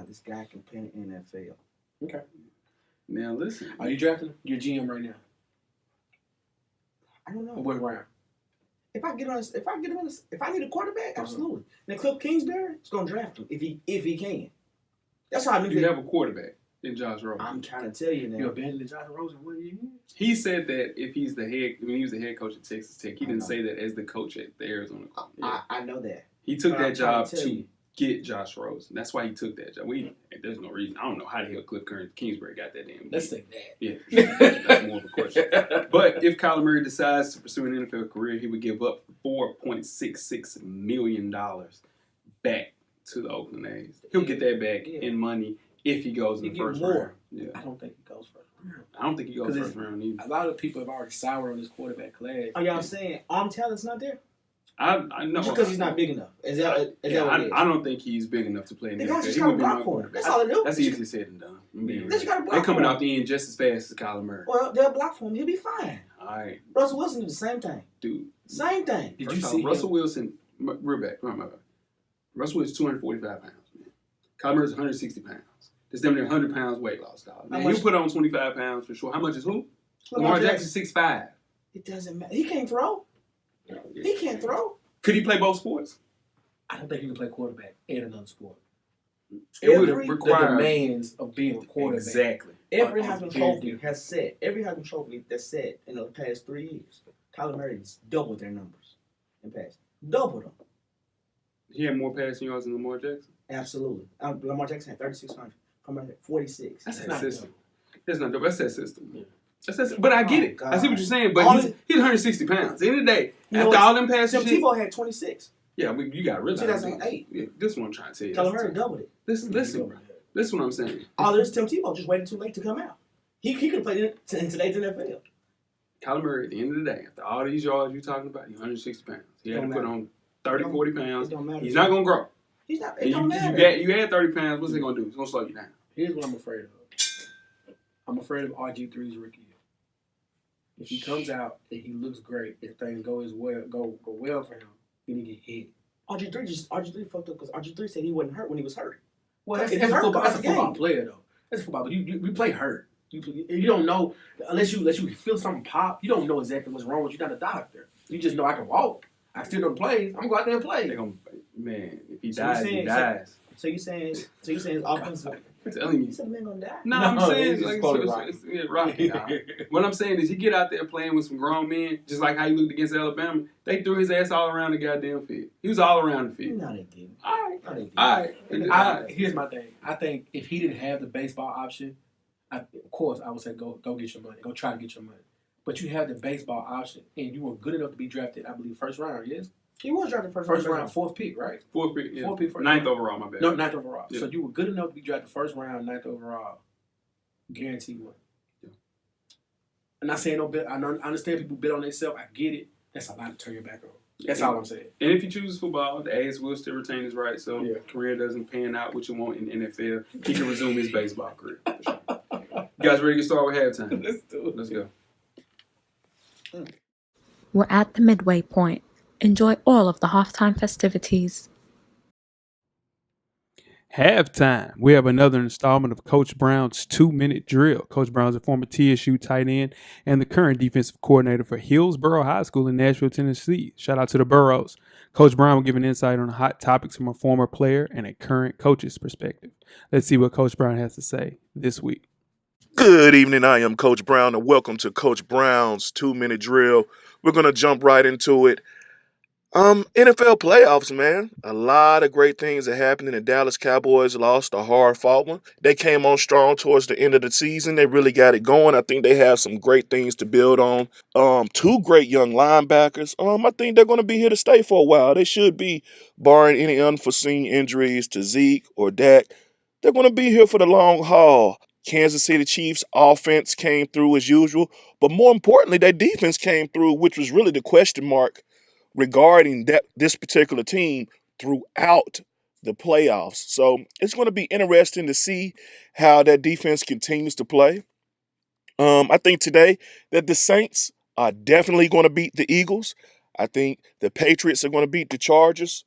This guy can play in the NFL. Okay. Now, listen. Are you drafting? You're GM right now. I don't know. What round? If I need a quarterback, absolutely. Now Cliff Kingsbury is gonna draft him if he can. That's how I knew. You have a quarterback in Josh Rosen. I'm trying to tell you now. You abandoned Josh Rosen 1 year. He said that if he's when he was the head coach at Texas Tech, he didn't say that as the coach at the Arizona. I know that. He took that job to get Josh Rosen. That's why he took that job. There's no reason. I don't know how the hell Cliff Kingsbury got that damn. Let's say that. Yeah, that's more of a question. But if Kyler Murray decides to pursue an NFL career, he would give up $4.66 million back to the Oakland A's. He'll get that back in money if he goes in the first round. Yeah. I don't think he goes first round. I don't think he goes first round either. A lot of people have already soured on this quarterback class. Are y'all saying arm talent's not there? I know. Just because he's not big enough. Is that what it is? I don't think he's big enough to play in the NFL. Just got to block for him. That's all they do. That's easily said and done. They're coming out the end just as fast as Kyler Murray. Well, they'll block for him. He'll be fine. All right. Russell Wilson did the same thing. Dude. Same thing. Did you see Russell Wilson? Real back. Russell Wilson's 245 pounds, man. Kyler Murray's 160 pounds. There's damn near 100 pounds weight loss, dog. Man, he'll put on 25 pounds for sure. How much is who? Lamar Jackson's 6'5". It doesn't matter. He can't throw. He can't throw. Could he play both sports? I don't think he can play quarterback in another sport. It would require the demands of being a quarterback. Exactly. Every Heisman Trophy has said, that's said in the past 3 years, Kyler Murray's doubled their numbers in pass. Doubled them. He had more passing yards than Lamar Jackson? Absolutely. Lamar Jackson had 3,600. Lamar had 46. That's that system. That's not dope. That's that system. Yeah. But I get it. God. I see what you're saying. But he's 160 pounds. At the end of the day, after all them passes, Tebow had 26. Yeah, you got to realize. 2008. Yeah, this is what I'm trying to tell you. Kyler Murray doubled it. Listen, bro. This is what I'm saying. There's Tim Tebow just waiting too late to come out. He could have played in today's NFL. Kyler Murray, at the end of the day, after all these yards you're talking about, he's 160 pounds. He had to put on 30, 40 pounds. It don't matter. He's not going to grow. He's not. It And don't matter. you add 30 pounds. What's it gonna do? It's gonna slow you down. Here's what I'm afraid of. I'm afraid of RG3's rookie year. If he comes out and he looks great, if things go well for him, then he get hit. RG3 fucked up because RG3 said he wasn't hurt when he was hurt. Well, that's If a he's hurt, football player though. That's a football. But we play hurt. You don't know unless you feel something pop. You don't know exactly what's wrong with you. You're not a doctor. You just know I can walk. I still don't play. I'm gonna go out there and play. Man, if he So dies, he dies. So you saying his offensive? I'm telling You you. said the man gonna die? No, I'm saying it's like Rocky. it's Rocky. What I'm saying is he get out there playing with some grown men, just like how he looked against Alabama. They threw his ass all around the goddamn field. He was all around the field. No, they didn't. All right. Here's my thing. I think if he didn't have the baseball option, of course I would say go get your money. Go try to get your money. But you have the baseball option, and you were good enough to be drafted, I believe, first round, yes? He was drafted first round, fourth pick, right? Fourth pick, yeah. Fourth pick, first Ninth round. overall, my bad. No, ninth overall. Yeah. So you were good enough to be drafted first round, ninth overall. Guaranteed money. Yeah. I'm not saying no bet. I understand people bet on themselves. I get it. That's a lot to turn your back on. That's all I'm saying. And if he chooses football, the ass will still retain his right. So Yeah. career doesn't pan out what you want in the NFL. He can resume his baseball career. For sure. You guys ready to get started with halftime? Let's do it. Let's go. We're at the midway point. Enjoy all of the halftime festivities. Halftime. We have another installment of Coach Brown's 2-minute drill. Coach Brown's a former TSU tight end and the current defensive coordinator for Hillsborough High School in Nashville, Tennessee. Shout out to the Burrows. Coach Brown will give an insight on hot topics from a former player and a current coach's perspective. Let's see what Coach Brown has to say this week. Good evening. I am Coach Brown, and welcome to Coach Brown's 2-minute drill. We're going to jump right into it. NFL playoffs, man. A lot of great things are happening. The Dallas Cowboys lost a hard-fought one. They came on strong towards the end of the season. They really got it going. I think they have some great things to build on. Two great young linebackers. I think they're going to be here to stay for a while. They should be, barring any unforeseen injuries to Zeke or Dak. They're going to be here for the long haul. Kansas City Chiefs offense came through as usual, but more importantly, their defense came through, which was really the question mark regarding this particular team throughout the playoffs. So it's going to be interesting to see how that defense continues to play. I think today that the Saints are definitely going to beat the Eagles. I think the Patriots are going to beat the Chargers.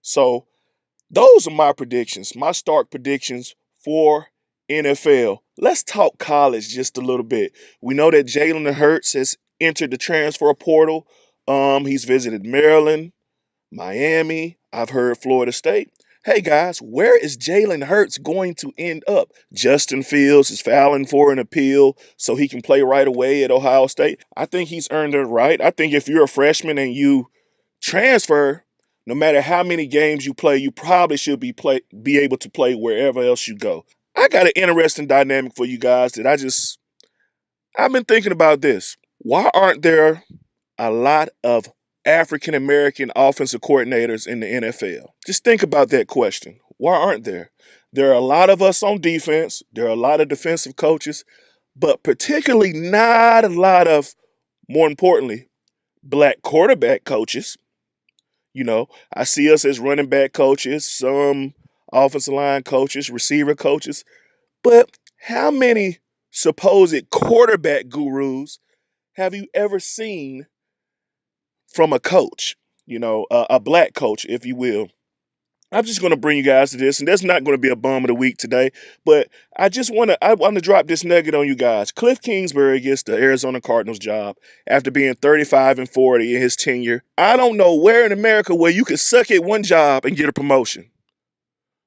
So those are my predictions, my stark predictions for NFL. Let's talk college just a little bit. We know that Jalen Hurts has entered the transfer portal. He's visited Maryland, Miami. I've heard Florida State. Hey guys, where is Jalen Hurts going to end up? Justin Fields is filing for an appeal so he can play right away at Ohio State. I think he's earned it right. I think if you're a freshman and you transfer, no matter how many games you play, you probably should be able to play wherever else you go. I got an interesting dynamic for you guys that I've been thinking about this. Why aren't there a lot of African American offensive coordinators in the NFL? Just think about that question. Why aren't there? There are a lot of us on defense. There are a lot of defensive coaches, but particularly not a lot of, more importantly, black quarterback coaches. You know, I see us as running back coaches, some offensive line coaches, receiver coaches, but how many supposed quarterback gurus have you ever seen from a coach? You know, a black coach, if you will. I'm just going to bring you guys to this, and that's not going to be a bum of the week today, but I want to drop this nugget on you guys. Cliff Kingsbury gets the Arizona Cardinals job after being 35-40 in his tenure. I don't know where in America where you could suck at one job and get a promotion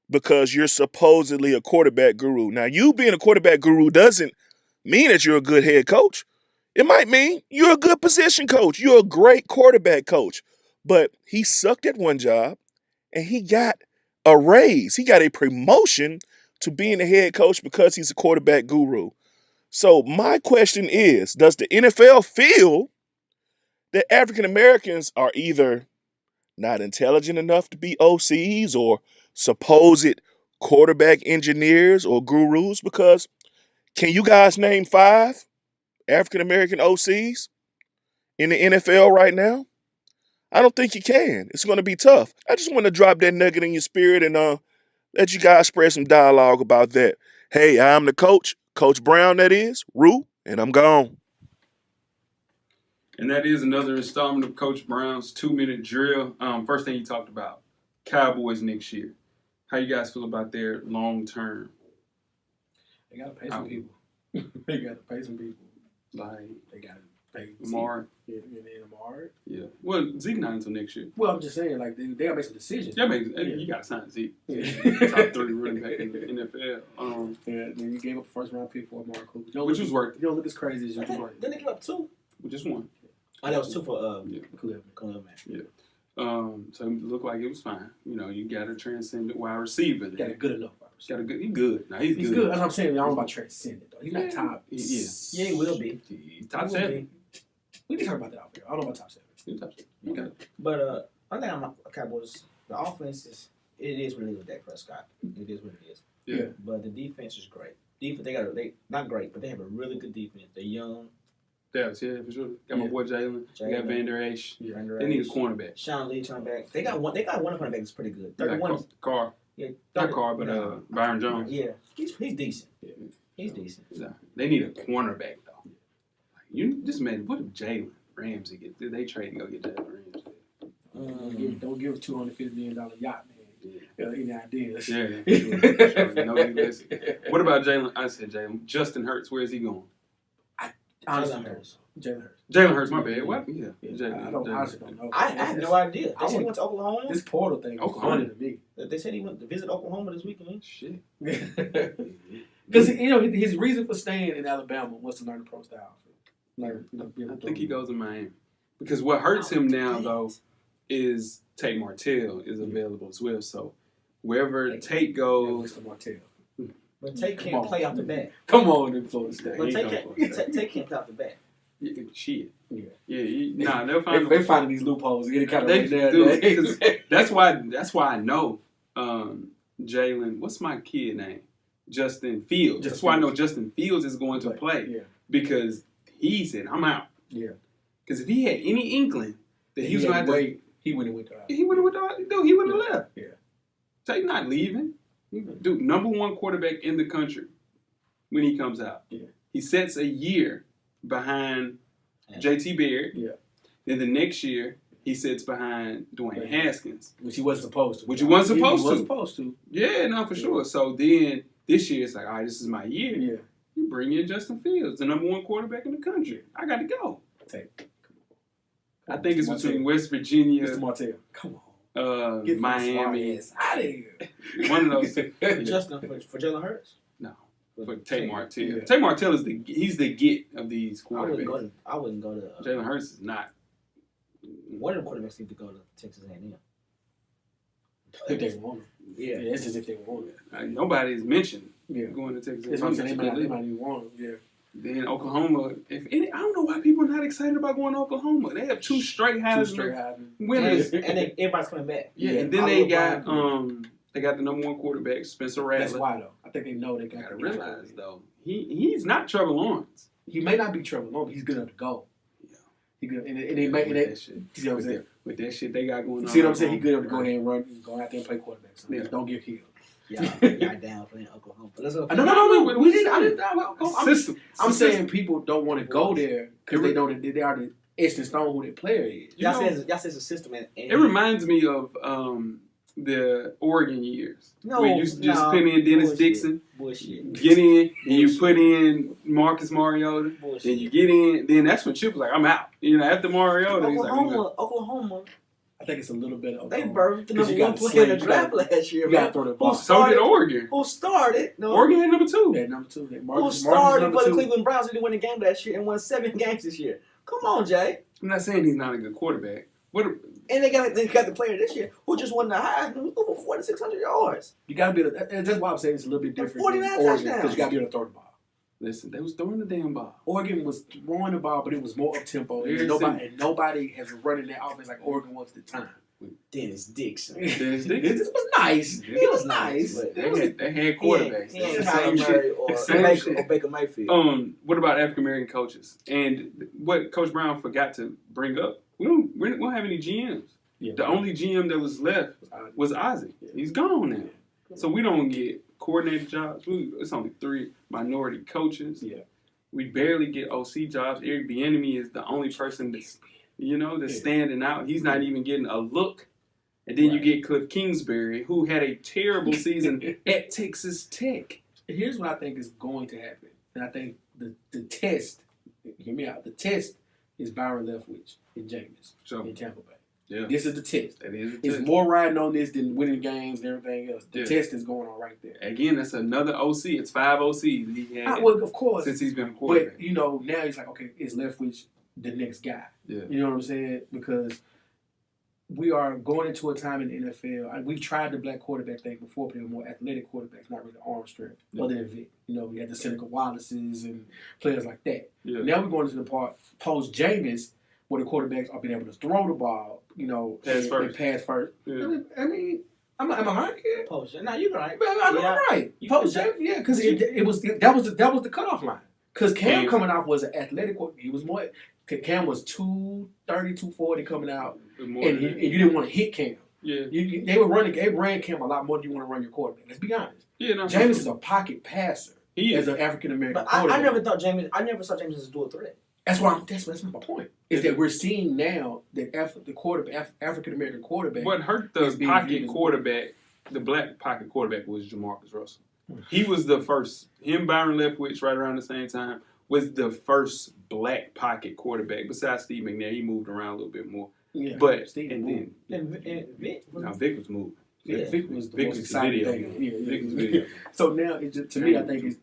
because you're supposedly a quarterback guru. Now, you being a quarterback guru doesn't mean that you're a good head coach. It might mean you're a good position coach. You're a great quarterback coach, but he sucked at one job. And he got a raise. He got a promotion to being a head coach because he's a quarterback guru. So my question is, does the NFL feel that African Americans are either not intelligent enough to be OCs or supposed quarterback engineers or gurus? Because can you guys name 5 African American OCs in the NFL right now? I don't think you can. It's going to be tough. I just want to drop that nugget in your spirit and let you guys spread some dialogue about that. Hey, I'm the coach, Coach Brown, that is, Rue, and I'm gone. And that is another installment of Coach Brown's 2-minute drill. First thing he talked about, Cowboys next year. How you guys feel about their long term? They gotta pay some people. They gotta pay some people. Like They gotta pay Lamar. Yeah, and then Lamar. Yeah. Well, Zeke not until next year. Well, I'm just saying, like, they gotta make some decisions. Yeah, you got to sign Zeke. Yeah. Top 3 running back in the NFL. Yeah, then you gave up a first round pick for Amari Cooper. Which was worth it. You don't look as crazy as you do. Didn't they give up 2? Just one. Oh, that was 2 for Khalil. Khalil Mack. Yeah. So it looked like it was fine. You know, you got a transcendent wide receiver. Got a good enough. He's good. No, he's good. good. That's what I'm saying. I don't know about transcendent though. He's not top. Yeah, he will be. He's top 7. We can talk about that out there. I don't know about top 7. He's top 7. Okay. But one thing I'm Cowboys, the offense is really with Dak Prescott. It is what it is. Yeah. But the defense is great. They not great, but they have a really good defense. They're young. Yeah, for sure. Got my boy Jalen. They got Van Der Esch. Yeah. They need a cornerback. Sean Lee turn back. They got one cornerback that's pretty good. Like 31. Carr. Yeah, Not Carr, but Byron Jones. Yeah, he's decent. Yeah. He's decent. Yeah. They need a cornerback though. You just made what if Jalen Ramsey get? Did they trade and go get Jalen Ramsey? Don't give a $250 million yacht, man. Yeah. Any ideas? Yeah. Sure. No, listen. What about Jalen? I said Jalen. Justin Hurts. Where is he going? Jalen Hurts. Jalen Hurts. My bad. What? Yeah. I honestly don't know. I have no idea. They said he went to Oklahoma. This portal thing is funny to me. They said he went to visit Oklahoma this weekend. Shit. Because his reason for staying in Alabama was to learn the pro style. I think he goes to Miami because what hurts him now though is Tate Martell is available as well. So wherever Tate goes, but Tate can't play off the bat. Come on, in Florida State. But Tate can't play off the bat. Shit. Yeah. They'll find. They're finding these loopholes. Any kind of they do. That's why I know Jalen. What's my kid name? Justin Fields. That's why I know Justin Fields is going to play because he said I'm out. Yeah. Because if he had any inkling that he was going to wait, he wouldn't have went. He wouldn't have left. Yeah. Tate not leaving. Dude, number 1 quarterback in the country when he comes out. Yeah. He sets a year behind JT Barrett. Yeah. Then the next year, he sits behind Dwayne Haskins. Which he wasn't supposed to. Which he wasn't supposed to. Yeah, no, for sure. So then this year, it's like, all right, this is my year. Yeah. You bring in Justin Fields, the number 1 quarterback in the country. I got to go. I think it's between West Virginia. Mr. Martell. Come on. Miami. Out of here. One of those. Justin for Jalen Hurts? No. For Tate Martell. Yeah. Tate Martell is he's the get of these quarterbacks. I wouldn't go to Jalen Hurts is not. One of the quarterbacks need to go to Texas A&M. If they want him. Yeah. It's just if they want him. Nobody's mentioned going to Texas A&M. That's what I'm saying. They might even want him. Yeah. Then Oklahoma, I don't know why people are not excited about going to Oklahoma. They have 2 straight Heisman winners, and everybody's coming back. Yeah, and then they got the number 1 quarterback, Spencer Rattler. That's why though. I think they know they got to realize though he's not Trevor Lawrence. He may not be Trevor Lawrence, but he's good enough to go. Yeah, he good, and they make that shit. You know what I'm saying? With that shit they got going on. See what I'm saying? He good enough to go ahead and run, go out there and play quarterback. So don't get killed. Y'all down playing Oklahoma. No. We didn't. I didn't. System. I'm saying people don't want to go there because they know that they already etched in stone who their player is. Y'all said it's a system. And it reminds me of the Oregon years. No, where you just put in Dennis Dixon. Bullshit. Get in, and you put in Marcus Mariota. Bullshit. Then you get in. Then that's when Chip was like, I'm out. After Mariota, he's like, Oklahoma. I think it's a little bit of they birthed the number 1 player in the draft last year. You got to throw the ball. So did Oregon. Who started? No. Oregon had number 2. Yeah, number 2. Who started for the Cleveland Browns? Who didn't win a game last year and won 7 games this year? Come on, Jay. I'm not saying he's not a good quarterback. And they got the player this year who just won the Heisman, who's over 4,600 yards. You got to be able to, that's why I'm saying it's a little bit different. 49 touchdowns. Because you got to be able to throw the ball. Listen, they was throwing the damn ball. Oregon was throwing the ball, but it was more up tempo. And nobody has running that offense like Oregon was at the time. Dennis Dixon. This was nice. It was nice. They had quarterbacks. He ain't Kyler Murray or Baker Mayfield. What about African American coaches? And what Coach Brown forgot to bring up We don't have any GMs. Yeah, The only GM that was left was Ozzy. Yeah. He's gone now. So we don't get coordinator jobs. It's only 3 minority coaches. Yeah. We barely get OC jobs. Eric Bieniemy is the only person that's standing out. He's not even getting a look. And then you get Cliff Kingsbury, who had a terrible season at Texas Tech. Here's what I think is going to happen. And I think the test, hear me out, the test is Byron Leftwich and Jameis in Tampa Bay. Yeah. This is the test. That is the It's test. more riding on this than winning games and everything else. The Yeah. test is going on right there. Again, that's another OC. It's 5 OCs he had Well, of course. since he's been a quarterback. But, now he's like, okay, is Leftwich the next guy? Yeah. You know what I'm saying? Because we are going into a time in the NFL. We've tried the black quarterback thing before, but they were more athletic quarterbacks, not really arm strength, other than Vic. We had the Seneca Wallaces and players like that. Yeah. Now we're going to the part post-Jameis where the quarterbacks are being able to throw the ball, Pass first. and pass first. Yeah. I mean, am I lying here? Post. No, you're right. I'm right. Yeah, because that was the cutoff line. Because Cam coming out was an athletic. He was more. Cam was 230, 240 coming out, and you didn't want to hit Cam. Yeah. They ran Cam a lot more than you want to run your quarterback. Let's be honest. Yeah, no, Jameis is a pocket passer. He as is. an African American But quarterback. I never saw Jameis as a dual threat. That's my point. Is that we're seeing now that African American quarterback. What hurt is the being pocket viewed as- quarterback, the black pocket quarterback, was Jamarcus Russell. He was the first. Him, Byron Leftwich, right around the same time, was the first black pocket quarterback. Besides Steve McNair, he moved around a little bit more. Yeah, But Steve and moved. And Vic Vic was moving. Vic was the Vic most was the exciting video. thing. Yeah. Vic was the video. So now, to me, I think it's.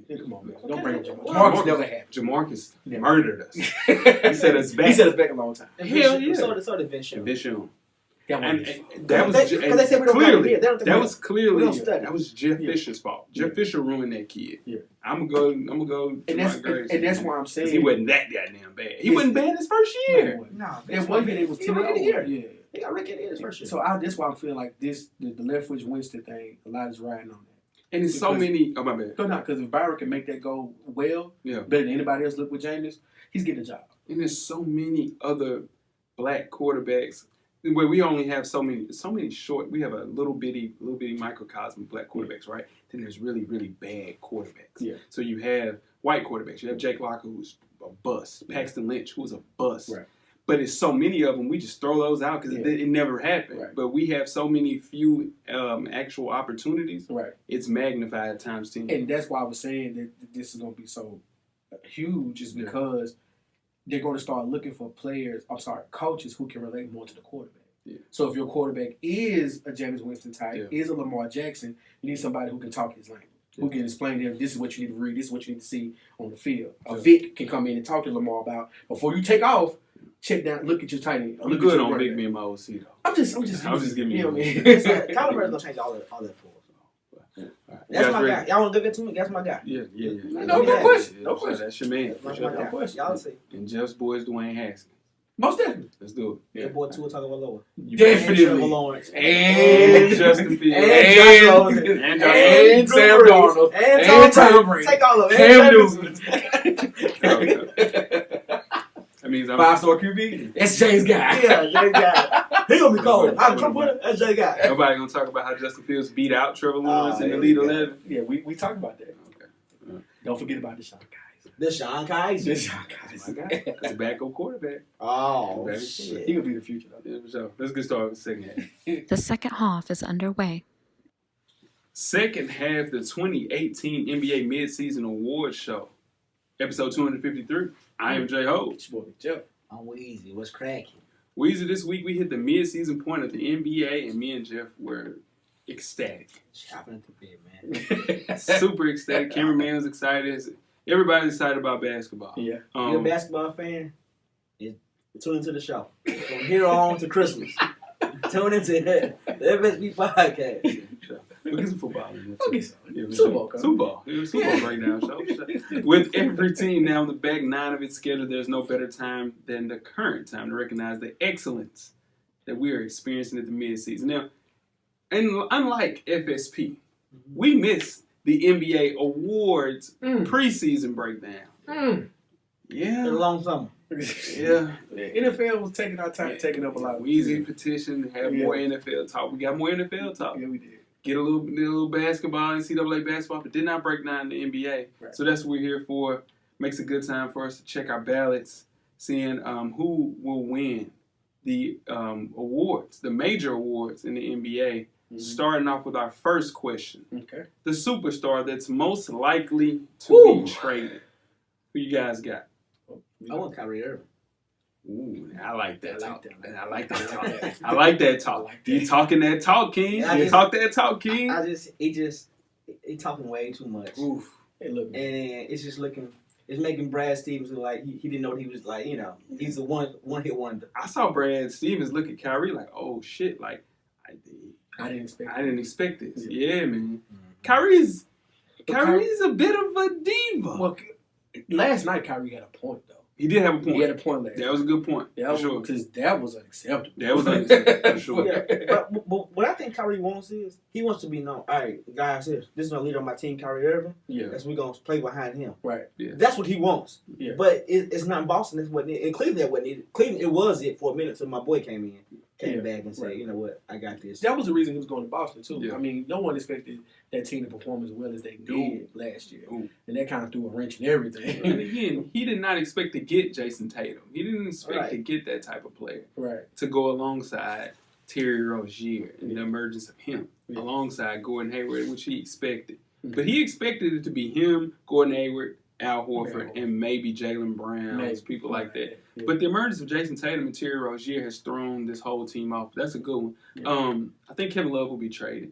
Yeah, come on, man. Don't bring it up. Well, Jamarcus never happened. Jamarcus Never. murdered us. He set us back. He set us back a long time. Hell yeah. So did Vince. And Bishop. That And one. that was Because they said we don't clearly got it here. They don't think that we was don't- clearly we don't study. that was Jeff Yeah. Fisher's fault. Yeah. Jeff Fisher ruined that kid. Yeah. I'm gonna go to And my that's grave. and that's why I'm saying he wasn't that goddamn bad. He wasn't bad his first year. Nah, That one year it was he got Rick in the ear. Yeah. He got Rick in the ear his first year. So that's why I'm feeling like the Leftwich Winston thing. A lot is riding on that. And it's so Because- many. Oh my bad. No, because if Byron can make that go well, Yeah. better than anybody else, look with Jameis, he's getting a job. And there's so many other black quarterbacks where we only have so many short. We have a little bitty microcosm of black quarterbacks, right? Then there's really, really bad quarterbacks. Yeah. So you have white quarterbacks. You have Jake Locker, who's a bust. Paxton Lynch, who's a bust. Right. But it's so many of them, we just throw those out because it never happened. Right. But we have so many few actual opportunities. Right. It's magnified times 10. And that's why I was saying that this is going to be so huge is because they're going to start looking for coaches who can relate more to the quarterback. Yeah. So if your quarterback is a Jameis Winston type, Yeah. is a Lamar Jackson, you need somebody who can talk his language. Who can explain to him, this is what you need to read, this is what you need to see on the field. A Vic can come in and talk to Lamar about, before you take off, check down, look at your tight end. I'm good on Big being my OC, though. I'm just I was just giving you know what I mean? Kyler Murray's gonna change all that for us. That's Guys my ready? guy. Y'all wanna give it to me? That's my guy. Yeah. No question. No So question. that's your man. That's For my sure. guy. Y'all see. And Jeff's boy is Dwayne Haskins. Most definitely. Let's do it. Your boy Tua Tagovailoa. Definitely. Trevor Lawrence. And Justin Fields. And Josh Rosen. And Drew Sam Brees. Darnold. And Tom Brady. Take all of it. Cam And Newton. That means I'm 5-star QB. That's Jay's guy. Yeah, Jay guy. He gonna be cold. I'm Trump with it. That's Jay guy. Nobody gonna talk about how Justin Fields beat out Trevor Lawrence in the Elite 11. Yeah, we talked about that. Okay. Don't forget about Deshaun Kaiser. Deshaun Kaiser. Deshaun That's my Kaiser. guy. That's a backup quarterback. Oh, Very shit. He gonna be the future though. Yeah, for sure. Let's get started with the second half. The second half is underway. Second half, the 2018 NBA Midseason Awards show. Episode 253. I am Jay Ho. It's your boy Jeff. I'm Weezy. What's cracking? Weezy, this week we hit the mid-season point of the NBA, and me and Jeff were ecstatic. Chopping at the bit, man. Super ecstatic. Cameraman was excited. Everybody's excited about basketball. Yeah. You're a basketball fan? Tune into the show. From here on to Christmas. Tune into the FSB podcast. We'll get some football in there, too. Okay, so. Yeah, we Super should. Bowl, coach. Super Bowl. Yeah, Super Bowl breakdown show. With every team now in the back nine of its schedule, there's no better time than the current time to recognize the excellence that we are experiencing at the midseason. Now, and unlike FSP, we missed the NBA Awards preseason breakdown. It's a Yeah. long summer. Yeah. NFL was taking our time, taking up a lot of Weezy petition to have more NFL talk. We got more NFL talk. Yeah, we did. Get a little basketball, NCAA basketball, but did not break down the NBA. Right. So that's what we're here for. Makes a good time for us to check our ballots, seeing who will win the awards, the major awards in the NBA. Mm-hmm. Starting off with our first question. Okay. The superstar that's most likely to be traded. Who you guys got? I want Kyrie Irving. Ooh, I like that talk. I like that talk. that. I like that talk. You talking that talk, King? Yeah, You talk that talk, King? He talking way too much. Oof. Hey, look, And it's just it's making Brad Stevens look like he didn't know what he was like, he's the one hit wonder. I saw Brad Stevens look at Kyrie like, oh shit, like I didn't expect this. Yeah. Yeah, man. Kyrie's a bit of a diva. Well, last night Kyrie had a point though. He did have a point. He had a point last. That was a good point. Yeah, for sure. Because that was unacceptable. That was unacceptable, for sure. Yeah, but what I think Kyrie wants is he wants to be known. All right, guys, this is my leader on my team, Kyrie Irving. Yeah. That's we're gonna play behind him. Right. Yeah. That's what he wants. Yeah. But it's not in Boston. That's what in Cleveland. That wasn't it. Cleveland, it was it for a minute. So my boy came back and said, Right. you know what, I got this. That was the reason he was going to Boston too. Yeah. I mean, no one expected that team to perform as well as they did last year, Ooh. and that kind of threw a wrench in everything. And again, he did not expect to get Jason Tatum. He didn't expect to get that type of player Right. to go alongside Terry Rozier and the emergence of him alongside Gordon Hayward, which he expected. Mm-hmm. But he expected it to be him, Gordon Hayward, Al Horford, and maybe Jaylen Brown, people like that. Yeah. But the emergence of Jason Tatum and Terry Rozier has thrown this whole team off. That's a good one. Yeah. I think Kevin Love will be traded.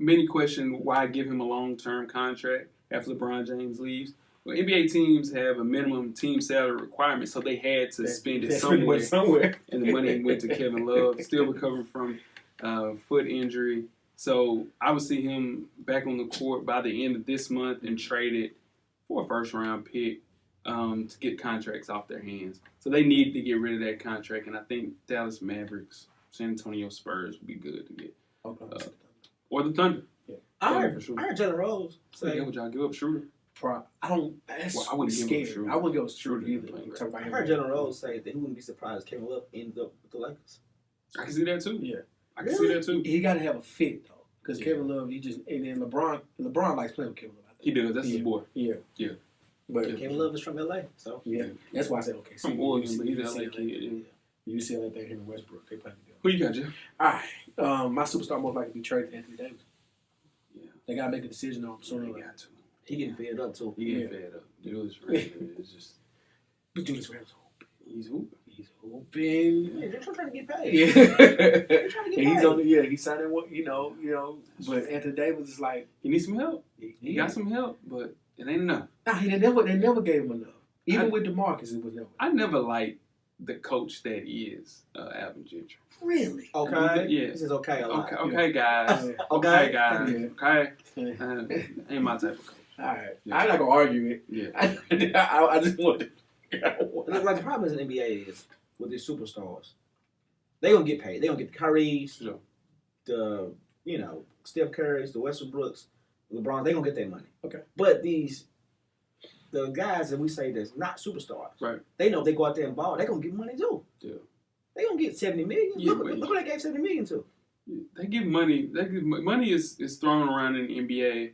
Many question why give him a long-term contract after LeBron James leaves. Well, NBA teams have a minimum team salary requirement, so they had to spend it somewhere. And the money went to Kevin Love, still recovering from foot injury. So I would see him back on the court by the end of this month and traded for a first-round pick to get contracts off their hands. So they need to get rid of that contract, and I think Dallas Mavericks, San Antonio Spurs would be good to get. Or the Thunder. Yeah. I heard Jalen Rose say, would y'all give up Schroeder? I wouldn't give scared. up Schroeder. I wouldn't give up Schroeder Schroeder either. playing I heard Jalen Rose say that he wouldn't be surprised if Kevin Love ended up with the Lakers. I can see that too. Yeah. I can see that too. He got to have a fit though, because Kevin Love, and then LeBron likes playing with Kevin Love. He does. That's his boy. Yeah. Yeah. But Kevin Love is from LA, so that's why I said okay. From Oregon, but he's an LA kid. You see LA thing here in Westbrook. They play together. Who you got, Jeff? All right. My superstar most likely to be traded, Anthony Davis. Yeah. They got to make a decision on him sooner or They later. got to. he getting fed up too. He getting fed up. It's just Julius Randle. he's hooping. He's hooping. Yeah, they're trying to get paid. Yeah. They're trying to get And he's paid. on the he's signing what but Anthony Davis is like He needs some help. He got some help, but it ain't enough. they never gave him enough. Even with DeMarcus, it was never. I never liked the coach that he is, Alvin Gentry. Really? Okay. Yeah. This is okay a lot. Okay, guys. Yeah. Okay, guys. Yeah. Okay. Ain't my type of coach. All right. Yeah. I'm not gonna argue it. Yeah. I just want to. Like the problem is in the NBA is with these superstars, they gonna get paid. They gonna get the Kyries, Sure. the Steph Currys, the Westbrooks, LeBron. They gonna get their money. Okay. But the guys that we say that's not superstars, Right. they know if they go out there and ball, they gonna get money too. Yeah. They gonna get $70 million. Yeah, look who they gave $70 million to. They give money. Money is thrown around in the NBA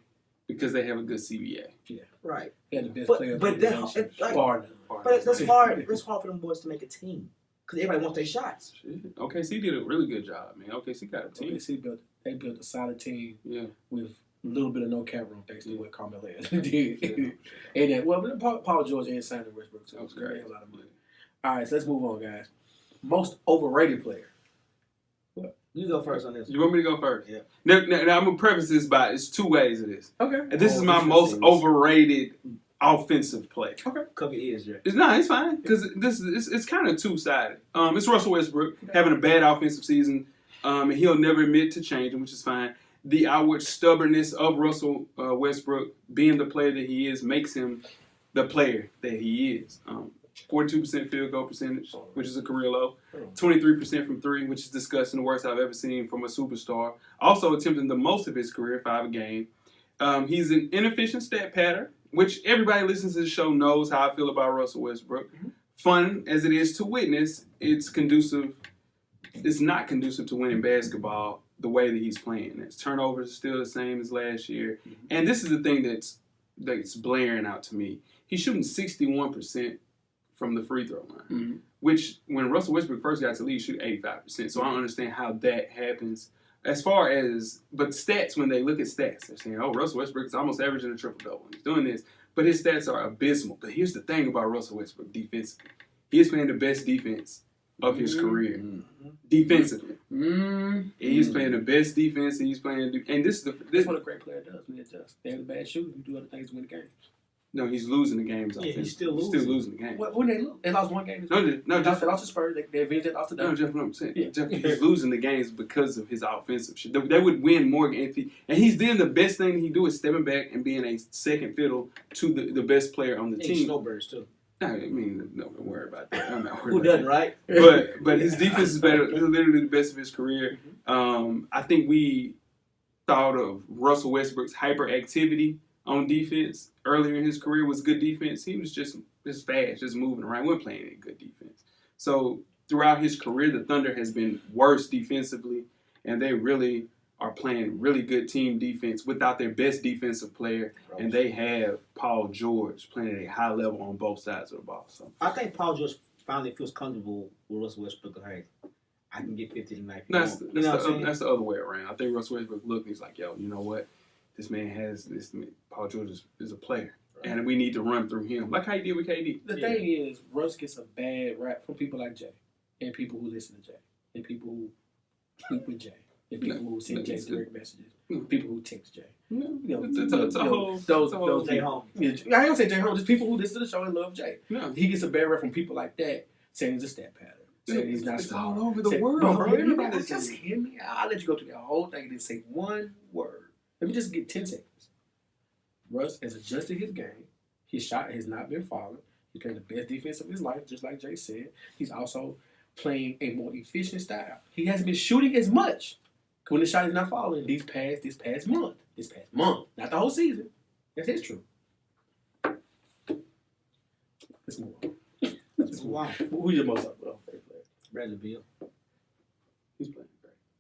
because they have a good CBA. Right. They had the best But- player. but that's like- But that's hard. It's hard for them boys to make a team because everybody wants their shots. Shit. OKC did a really good job, man. OKC got a team. They built a solid team Yeah. with a little bit of no cap room thanks to what Carmelo did. And then, Paul George and Simon Westbrook too. That was They great. had a lot of money. All right, so let's move on, guys. Most overrated player. You go first on this. You want me to go first? Yeah. Now I'm gonna preface this by it's two ways of this. Okay. And this is my most overrated offensive player. Cover your ears, Jay. It's fine because it's kind of two-sided. It's Russell Westbrook having a bad offensive season, and he'll never admit to changing, which is fine. The outward stubbornness of Russell Westbrook being the player that he is makes him the player that he is. 42% field goal percentage, which is a career low. 23% from three, which is disgusting, the worst I've ever seen from a superstar. Also attempting the most of his career, 5 a game. He's an inefficient stat pattern, which everybody listens to the show knows how I feel about Russell Westbrook. Fun as it is to witness, it's not conducive to winning basketball the way that he's playing. His turnovers are still the same as last year. And this is the thing that's blaring out to me. He's shooting 61% from the free throw line, which when Russell Westbrook first got to the league, shoot 85%. So I don't understand how that happens. But stats, when they look at stats, they're saying, oh, Russell Westbrook is almost averaging a triple-double. He's doing this. But his stats are abysmal. But here's the thing about Russell Westbrook defensively. He is playing the best defense of his career. Defensively. He's playing the best defense. And he's playing... And this That's what a great player does when he adjusts. They have a bad shooter. You do other things to win the game. No, he's losing the games. Yeah, he's still He's losing. still losing the game. When they lose, they lost one game. No, Jeff lost to Spurs. They eventually lost to No, Denver. Jeff, what I'm saying. Yeah. Jeff, he's losing the games because of his offensive shit. They would win more if and he's doing the best thing he do is stepping back and being a second fiddle to the best player on the Hey, team. snowbirds too. I mean, no, don't worry about that. I'm not worried Who about doesn't, that. right? But his defense is better. It's literally the best of his career. I think we thought of Russell Westbrook's hyperactivity on defense earlier in his career was good defense. He was just fast, just moving around. He wasn't playing any good defense. So throughout his career, the Thunder has been worse defensively, and they really are playing really good team defense without their best defensive player, and they have Paul George playing at a high level on both sides of the ball. So I think Paul George finally feels comfortable with Russell Westbrook. Hey, I can get 50 tonight. that's You know what I'm saying? the other way around. I think Russell Westbrook looked and he's like, yo, you know what? This man has this. Paul George is a player, and we need to run through him like how he did with KD. The thing is, Russ gets a bad rap from people like Jay, and people who listen to Jay, and people who tweet with Jay, and people who send Jay direct messages, people who text Jay. It's a whole Jay Home. I ain't gonna say Jay Home, just people who listen to the show and love Jay. No. He gets a bad rap from people like that, saying he's a stat pattern. Saying he's not It's smart. all over the Saying, world, no, bro. Everybody just hear me out. I'll let you go through the whole thing and then say one word. Let me just get 10 seconds. Russ has adjusted his game. His shot has not been falling. He's playing the best defense of his life, just like Jay said. He's also playing a more efficient style. He hasn't been shooting as much when the shot is not falling this past month. Not the whole season. That's his truth. Let's move on. Wow. Who's your most favorite player? Bradley Beal. He's playing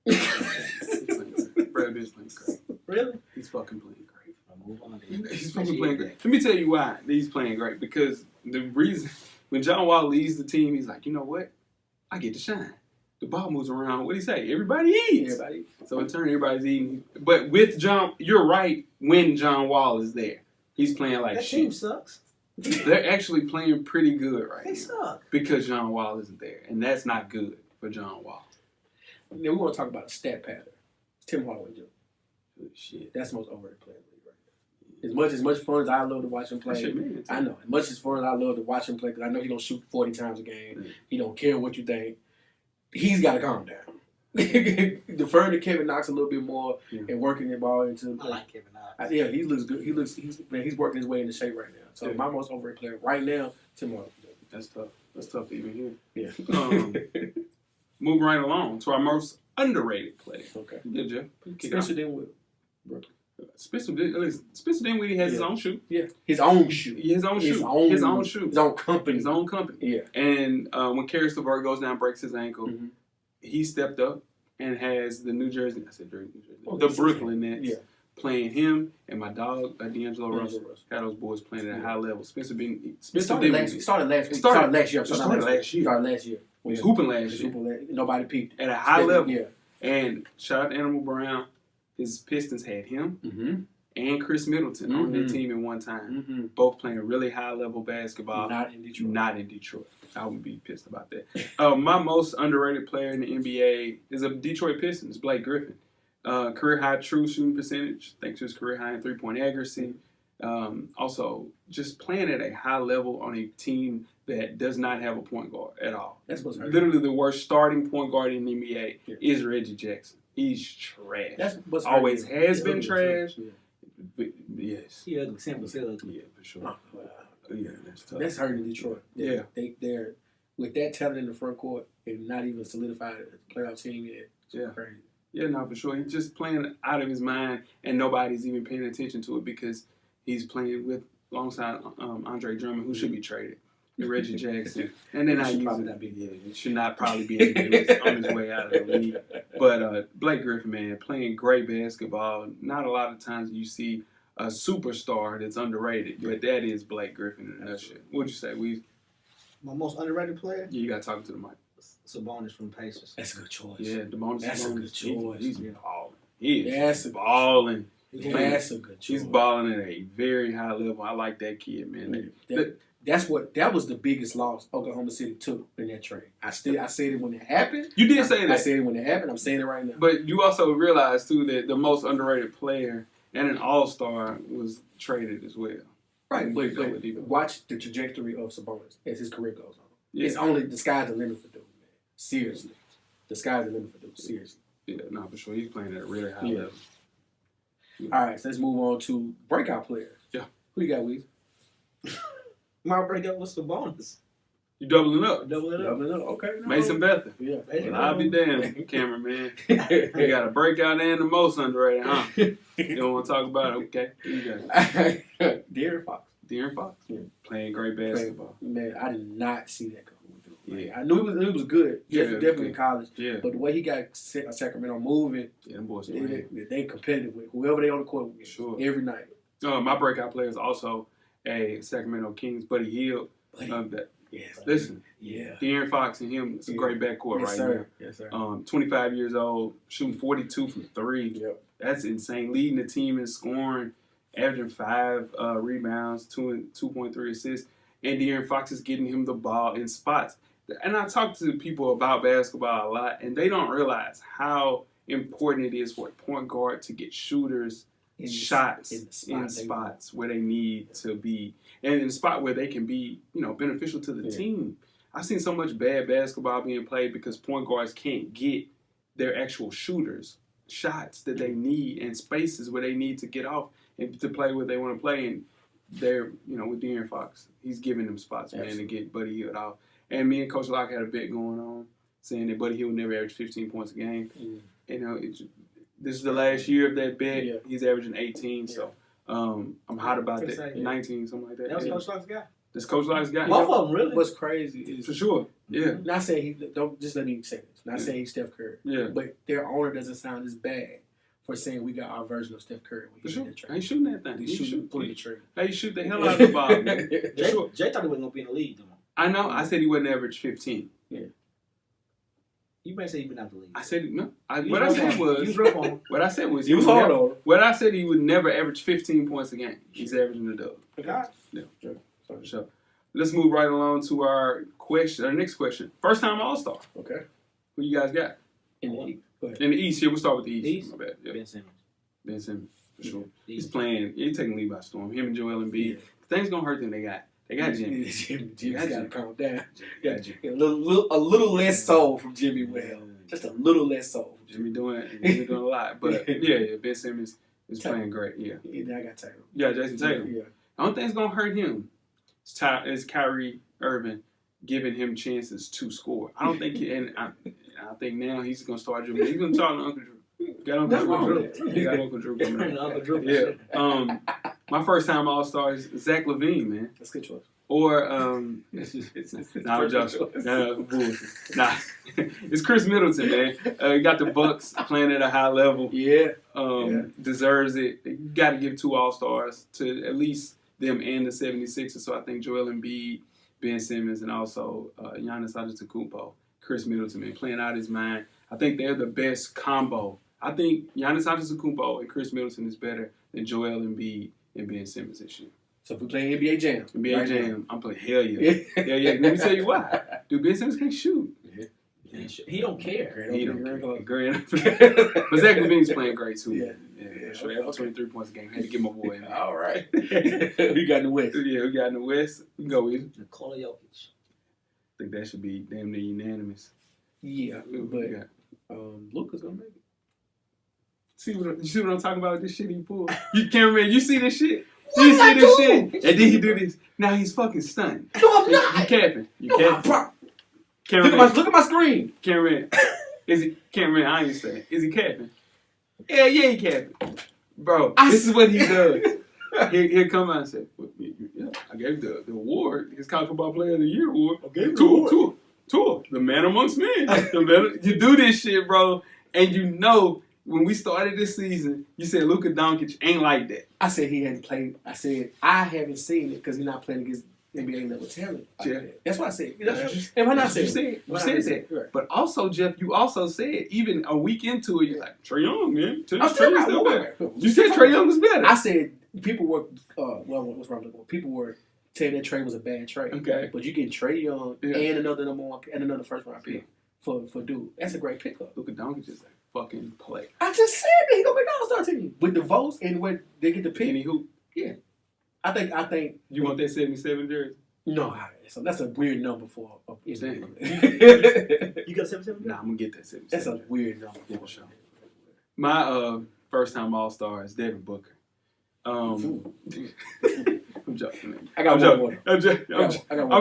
great. Brad Bill's playing great. Really? He's fucking playing great. I'll move on. Then. He's fucking playing great. Let me tell you why he's playing great. Because the reason when John Wall leads the team, he's like, you know what? I get to shine. The ball moves around. What do you say? Everybody eats. So in turn, everybody's eating. But with John, you're right. When John Wall is there, he's playing like That shit. team sucks. They're actually playing pretty good right They now suck. because John Wall isn't there, and that's not good for John Wall. Then we want to talk about a stat pattern. Tim Hardaway Jr. Good shit. That's the most overrated player in the league right now. As much fun as I love to watch him play, Shit, man. I know. As much as fun as I love to watch him play, because I know he's going to shoot 40 times a game. He don't care what you think. He's got to calm down. Deferring to Kevin Knox a little bit more and working the ball into. I like Kevin Knox. Yeah, he looks good. He's working his way into shape right now. So my most overrated player right now, Tim Hardaway Jr. That's tough. That's tough to even hear. Yeah. Moving right along to our most underrated player. Okay. Yeah, Jeff. Spencer Dinwiddie. Spencer Dinwiddie has his own shoe. Yeah. His own shoe. His own shoe. His own company. His own company. Yeah. And when Karis LeVert goes down, breaks his ankle, he stepped up and has the New Jersey. I said New Jersey. The Brooklyn Nets playing him and my dog D'Angelo Russell. Got those boys playing at a high level. Spencer Dinwiddie. Started last year. Started last year. He was hooping last year. Nobody peaked. At a high level. Yeah. And shout out to Animal Brown. His Pistons had him and Chris Middleton on their team at one time. Both playing really high level basketball. Not in Detroit. I would be pissed about that. My most underrated player in the NBA is a Detroit Pistons, Blake Griffin. Career high true shooting percentage, thanks to his career high in 3-point accuracy. Also, just playing at a high level on a team that does not have a point guard at all. That's what's hurting. Literally the worst starting point guard in the NBA is Reggie Jackson. He's trash. That's what's always hurting. has been trash. Yes. He ugly. Simple said ugly. Yeah, for sure. Yeah, that's tough. That's hurting Detroit. Yeah. They're with that talent in the front court and not even solidified as a playoff team yet. Yeah. Crazy. Yeah, no, for sure. He's just playing out of his mind, and nobody's even paying attention to it because he's playing with alongside Andre Drummond, who should be traded, and Reggie Jackson. And then should not probably be on his way out of the league. But Blake Griffin, man, playing great basketball. Not a lot of times you see a superstar that's underrated, but that is Blake Griffin in a nutshell. What'd you say, Weezy? My most underrated player? Yeah, you got to talk to the mic. Sabonis from Pacers. That's a good choice. Yeah, That's a good choice. He's balling. He That's is balling. That's a good choice. He's balling at a very high level. I like that kid, man. That was the biggest loss Oklahoma City took in that trade. I said it when it happened. You did say that. I said it when it happened. I'm saying it right now. But you also realize too that the most underrated player and an all-star was traded as well. Right, but watch the trajectory of Sabonis as his career goes on. Yeah. It's only the sky's the limit for dude, man. Seriously. The sky's the limit for dude. Seriously. Yeah, no, for sure. He's playing at a really high level. Yeah. All right, so let's move on to breakout players. Yeah. Who you got, Weezy? My breakout was Sabonis. You doubling up? Doubling up. Okay. No. Mason Betha. Yeah. Well, I'll be damned, Cameron, man. You got a breakout and the most underrated, huh? You don't want to talk about it? Okay. You got it. De'Aaron Fox. De'Aaron Fox. Yeah. Playing great basketball. Man, I did not see that coming through. Yeah. I knew he was good. Yeah, definitely in college. Yeah. But the way he got Sacramento moving, yeah, them boys they competitive with whoever they on the court with. Sure. Every night. My breakout player is also a Sacramento Kings, Buddy Hield. Yes. Listen, yeah. De'Aaron Fox and him, it's a great backcourt now. Yes, sir. 25 years old, shooting 42 from three. Yep. That's insane. Leading the team in scoring, averaging 5 rebounds, 2.3 assists. And De'Aaron Fox is getting him the ball in spots. And I talk to people about basketball a lot, and they don't realize how important it is for a point guard to get shooters shots in spots where they need to be, and in a spot where they can be, beneficial to the team. I've seen so much bad basketball being played because point guards can't get their actual shooters shots that they need in spaces where they need to get off and to play where they want to play. And they're, with De'Aaron Fox, he's giving them spots, man, to get Buddy Hield off. And me and Coach Locke had a bet going on saying that Buddy Hield would never average 15 points a game. This is the last year of that bet. Yeah. He's averaging 18, so I'm hot about that. 19, something like that. That was Coach Locke's guy. That's Coach Locke's guy. Both of them, really. What's crazy is... For sure, yeah. Not saying don't just let me say this. Not saying he's Steph Curry. Yeah. But their owner doesn't sound as bad for saying we got our version of Steph Curry. For sure. He's shooting that thing. He's shooting the trigger. Hey, shoot the hell out of the ball, man. Jay thought he wasn't going to be in the league, though. I know. I said he wouldn't average 15. Yeah. You might say he's been out the league. I said no. What I said was he was hard on him. What I said he would never average 15 points a game. He's averaging a double. Okay. Yeah. For sure. Let's move right along to our next question. First time All-Star. Okay. Who you guys got? In the East. In the East. Yeah, we'll start with the East. East? My bad. Yeah. Ben Simmons, for sure. Yeah. He's playing. He's taking the lead by storm. Him and Joel Embiid. Yeah. The thing's gonna hurt them. They got Jimmy. Jimmy's got to calm down. A little less soul from Jimmy Well. Just a little less soul. Jimmy doing a lot. But yeah, Ben Simmons is playing great. Yeah. I got Tatum. Yeah, Jason Tatum. Yeah. The only thing's gonna hurt him is Kyrie Irving giving him chances to score. I don't think I think now he's gonna start dribbling. He's gonna talk to Uncle Drew. Got Uncle Drew coming up. Yeah. My first time All-Star is Zach LaVine, man. That's a good choice. Or I'm joking. Nah, it's Chris Middleton, man. He got the Bucks playing at a high level. Yeah. Deserves it. You got to give 2 All-Stars to at least them and the 76ers. So I think Joel Embiid, Ben Simmons, and also Giannis Antetokounmpo, Chris Middleton, man, playing out his mind. I think they're the best combo. I think Giannis Antetokounmpo and Chris Middleton is better than Joel Embiid and Ben Simmons this year. So if we play NBA Jam. NBA Jam, I'm playing hell yeah. Yeah. Let me tell you why. Dude, Ben Simmons can't shoot. He don't care. He don't care. But Zach LaVine's playing great too. Yeah. Sure. After 23 points a game, had to get my boy in there. All right. We got in the West. Yeah, we got in the West. We can go with it. Nikola Jokic. I think that should be damn near unanimous. Yeah, but Luka's gonna make it. You see what I'm talking about with this shit he pulled? Cameraman, you see this shit? You see this shit? And then he do this. Now he's fucking stunned. No, I'm not. You capping. Look at my screen. Cameraman. Cameraman, I ain't saying. Is he capping? Yeah, he capping. Bro, this is what he does. Here come I said, well, yeah, I gave the award, his college football player of the year award. I gave him the award. Tour, the man amongst men. You do this shit, bro, and you know when we started this season, you said Luka Doncic ain't like that. I said he hadn't played. I said I haven't seen it because he's not playing against NBA level talent. Like that. That's what I said. And when I said you said that. Right. But also, Jeff, you also said even a week into it, you're like Trae Young, man. Trae Young's still better. You said Trae Young was better. I said people were. What's wrong? People were saying that Trae was a bad trade. Okay, but you get Trae Young and another number one and another first round pick for dude. That's a great pickup. Luka Doncic is a fucking play. I just said that he gonna make All-Star team with the votes and when they get the pick. Any hoop. Yeah, I think you want that 77 jersey. No, so that's a weird number for a You got 77? Nah, I'm gonna get that 77. That's a weird number for sure. My first time All-Star is Devin Booker. I'm joking, man. I'm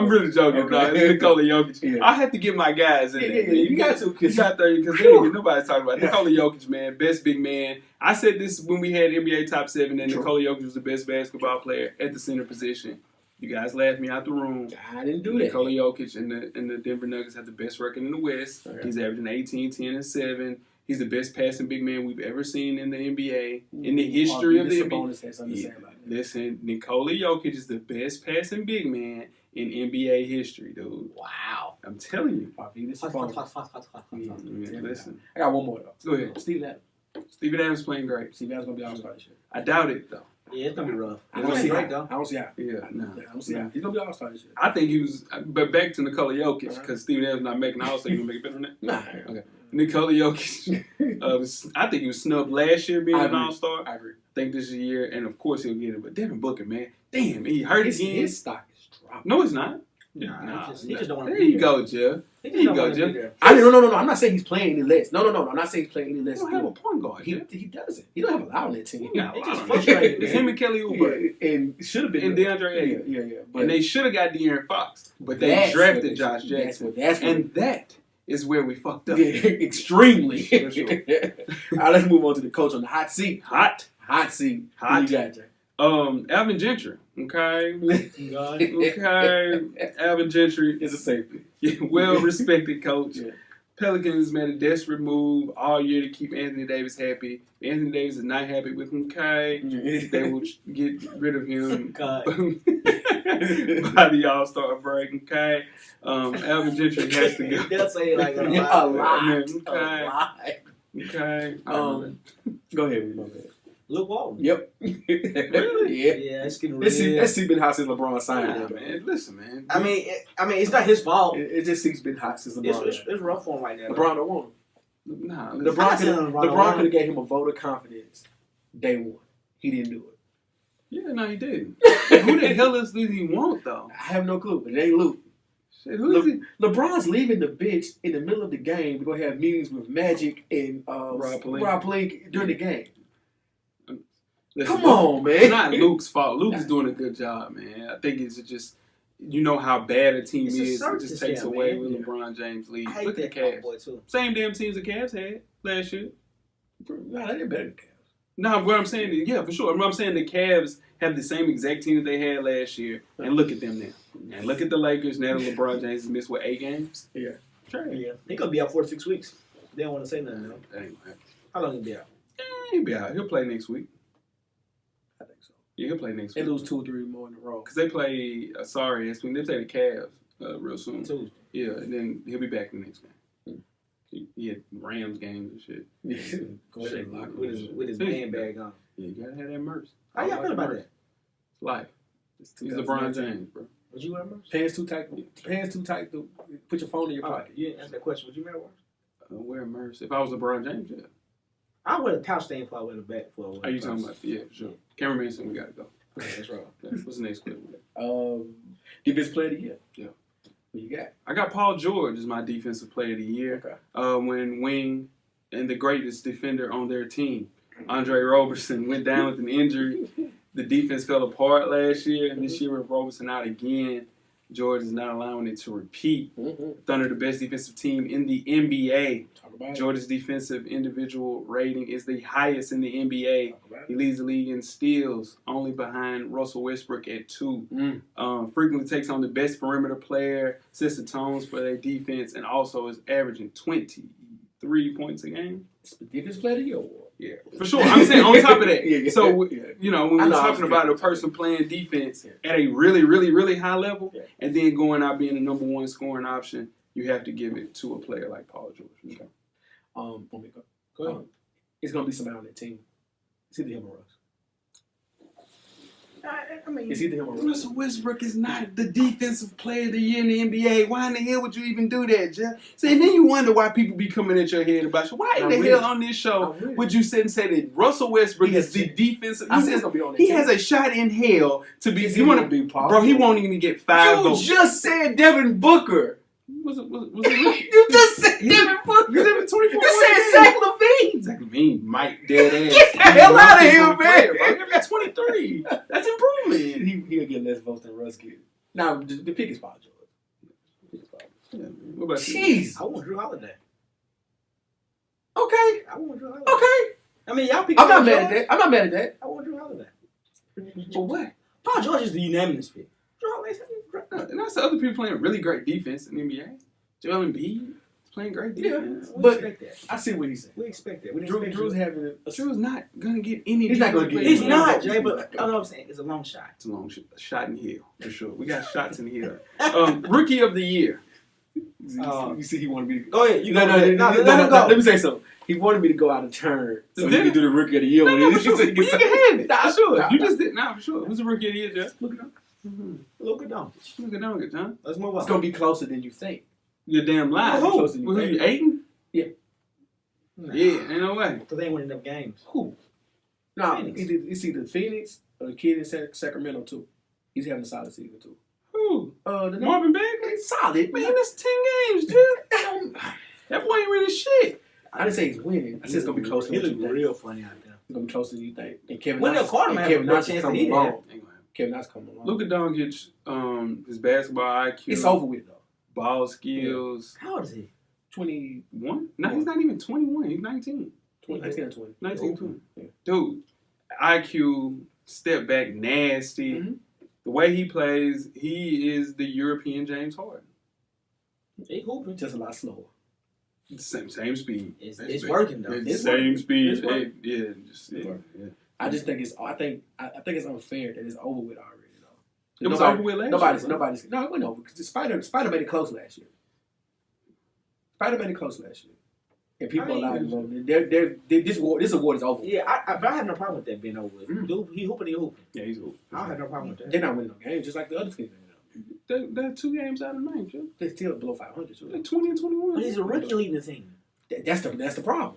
really joking, bro. It's Nikola Jokic. Yeah. I have to get my guys in there. Man. You got to, because nobody's talking about it. Nikola Jokic, man, best big man. I said this when we had NBA Top 7, and Nikola Jokic was the best basketball player at the center position. You guys laughed me out the room. I didn't do that. Nikola Jokic and the Denver Nuggets have the best record in the West. Okay. He's averaging 18, 10, and 7. He's the best passing big man we've ever seen in the NBA. In the history of the NBA. Listen, Nikola Jokic is the best passing big man in NBA history, dude. Wow. I'm telling you. Listen. I got one more, though. Go ahead. Steven Adams playing great. Steven Adams going to be All-Star this year. I doubt it, though. Yeah, it's going to be rough. I don't see how. Yeah, no. I don't see how. He's going to be All-Star this year. I think he was, but back to Nikola Jokic, because Steven Adams not making All-Star, you going to make it better than that? Nah. Okay. Nikola Jokic, I think he was snubbed last year being an All-Star. I agree. I think this year, and of course he'll get it. But Devin Booker, man, damn, he hurt again. His stock is dropping. No, it's not. He just don't want to There you go, Jeff. There you go, Jeff. No. I'm not saying he's playing any less. No. I'm not saying he's playing any less. He don't have a point guard. He doesn't. He don't have a lot on that team. It's just frustrating. It's him and Kelly Oubre. And should have been. And DeAndre Ayton. Yeah. And they should have got De'Aaron Fox. But they drafted Josh Jackson. And that is where we fucked up. Extremely. For sure. All right, let's move on to the coach on the hot seat. Hot seat. Hot. Who you got, Jay? Alvin Gentry. Okay. Alvin Gentry is a safety. Well respected coach. Yeah. Pelicans made a desperate move all year to keep Anthony Davis happy. Anthony Davis is not happy with him. Okay. They will get rid of him by the All-Star break. Okay. Alvin Gentry has to go. They'll say it like a lot. Okay. Go ahead, my bad. Luke Walton. Yep. Really? Yeah, it's getting real. That seat been hot since LeBron signed it, man. Listen, man. I mean, it's not his fault. It just seems been hot since LeBron. It's rough for him right now. LeBron don't want him. Nah, LeBron could have gave him a vote of confidence day one. He didn't do it. Yeah, no, he didn't. Who the hell else did he want, though? I have no clue, but it ain't Luke. Shit, who is he? LeBron's leaving the bench in the middle of the game. We're going to have meetings with Magic and Rob Pelinka during the game. Listen, come on, man. It's not Luke's fault. Luke is doing a good job, man. I think it's just, you know how bad a team is. It just takes away when LeBron James leaves. Look at the Cavs. Too. Same damn teams the Cavs had last year. Nah, they did better than the Cavs. No, what I'm saying is, yeah, for sure. What I'm saying, the Cavs have the same exact team that they had last year. And look at them now. And look at the Lakers now that LeBron James has missed, 8 games? Yeah. Yeah. He could be out 4 to 6 weeks. They don't want to say nothing, though. That ain't gonna happen. How long he'll be out? He'll be out. He'll play next week. I think so. Yeah, he'll play next week. They lose 2 or 3 more in a row. Because they play, they play the Cavs real soon. Tuesday. Yeah, and then he'll be back in the next game. He had Rams games and shit. With his man bag on. Yeah, you gotta have that merch. How y'all feel about that? It's life. He's LeBron James, bro. Would you wear a merch? Pants too tight to put your phone in your pocket. You didn't answer that question. Would you wear a merch? Wear a merch. If I was LeBron James, yeah. I wear the pouch thing before I wear the back. Are you talking about? Yeah, for sure. Cameraman said we gotta go. Okay, that's right. What's the next question? Defensive player of the year. Yeah. What you got? I got Paul George as my defensive player of the year. Okay. When Wing and the greatest defender on their team, Andre Roberson, went down with an injury. The defense fell apart last year, and this year with Roberson out again, George is not allowing it to repeat. Mm-hmm. Thunder, the best defensive team in the NBA. Talk about it. George's defensive individual rating is the highest in the NBA. Talk about it. He leads the league in steals, only behind Russell Westbrook at 2. Frequently takes on the best perimeter player, sets the tones for their defense, and also is averaging 23 points a game. It's the defense player of the year award. Yeah, for sure. I'm saying on top of that. Yeah. So, you know, when I we're know, talking about a person playing defense at a really, really, really high level, and then going out being the number one scoring option, you have to give it to a player like Paul George. Okay. Go ahead. It's gonna be somebody on that team. It's either him or Russ. I mean, It's either him or Russ. Russell Westbrook is not the defensive player of the year in the NBA. Why in the hell would you even do that, Jeff? See, and then you wonder why people be coming at your head about you. Why in the hell on this show would you sit and say that Russell Westbrook is the defensive? He has a shot in hell to be. You want to be, bro? He won't even get 5 votes. You just said Devin Booker. Was it Ricky? You just said Devin Booker. You said 24. You said Zach LaVine. Zach LaVine, Mike dead ass. Get the hell out of here, man. Give him 23. That's improvement. He'll get less votes than Russ get. Now the pick is Paul George. Yeah. What about you? Jeez, I want Drew Holiday. Okay. I want Drew Holiday. Okay. I mean, y'all pick. I'm not mad at that. I want Drew Holiday. For what? Paul George is the unanimous pick. Drew Holiday's And that's the other people playing really great defense in the NBA. Joel Embiid is playing great defense. We But expect that. I see what he's saying. We expect that. We didn't expect Drew's Drew. having Drew's not gonna get any. He's not gonna get. He's not, Jay. But I know what I'm saying. It's a long shot. It's a long shot in the hill for sure. We got shots in the hill. Rookie of the year. You see, he wanted me to Go ahead. No, let him go. Let me say something. He wanted me to go out of turn so he could do the rookie of the year. No, for sure. You You can have it. For sure. Nah, You just did. Nah, for sure. Who's the rookie of the year, Jeff? Look at him. Look at them. Look at Donkey, John. Let's move on. It's gonna be closer than you think. You're damn lying. Who? Closer than you Who think. you, Aiden? Nah. Yeah, ain't no way. Because they ain't winning enough games. Who? No, Phoenix. it's either Phoenix or the kid in Sacramento too. He's having a solid season too. Who? The Marvin Bagley? He's solid, Man, man. that's 10 games, dude. That boy ain't really shit. I didn't say he's winning. I said it's gonna be closer He than you look think. real funny out there. It's gonna be closer than you think. And Kevin Wendell Knox, Carter and might Kevin have a Knox chance is that coming he along. had. Ain't gonna happen. Kevin Knox coming along. Luka Doncic, his basketball IQ, It's over with though. ball skills, How old is he? 21, No, he's not even 21. He's 19. 19 or 20. 19, 20. Yeah. Dude, IQ, step back, nasty. Mhm. The way he plays, he is the European James Harden. He hooping. Just a lot slower. Same speed. It's working though. It's It's same working. speed. It's working. Yeah, just yeah. I just think it's. I think it's unfair that it's over with already though. It was over with last year. Nobody's. No, it went over because Spider made it close last year. Spider made it close last year, and people I mean, allowed to vote. This award is over. Yeah, but I have no problem with that being over with. Dude, he hooping. Yeah, he's old. I don't have no problem with that. They're not winning no games, just like the other teams. They're 2 games out of 9, Joe. They still below 500. So They're 20 and 21. But he's a rookie leading the team. that's the problem.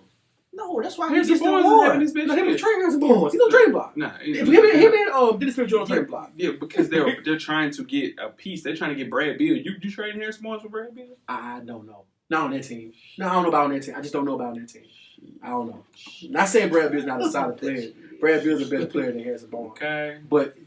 No, that's why he Harrison gets the Barnes is having award. his best No, he year. was training as a boss. He's on training block. Nah, Him and Dennis Smith Jones on training block. Yeah, because they're trying to get a piece. They're trying to get Brad Beal. You trade Harrison Barnes for Brad Beal? I don't know. Not on that team. No, I don't know about on that team. I just don't know about on that team. I don't know. Not saying Brad Beal's not a solid player. Brad Beal's a better player than Harrison Barnes. Okay. But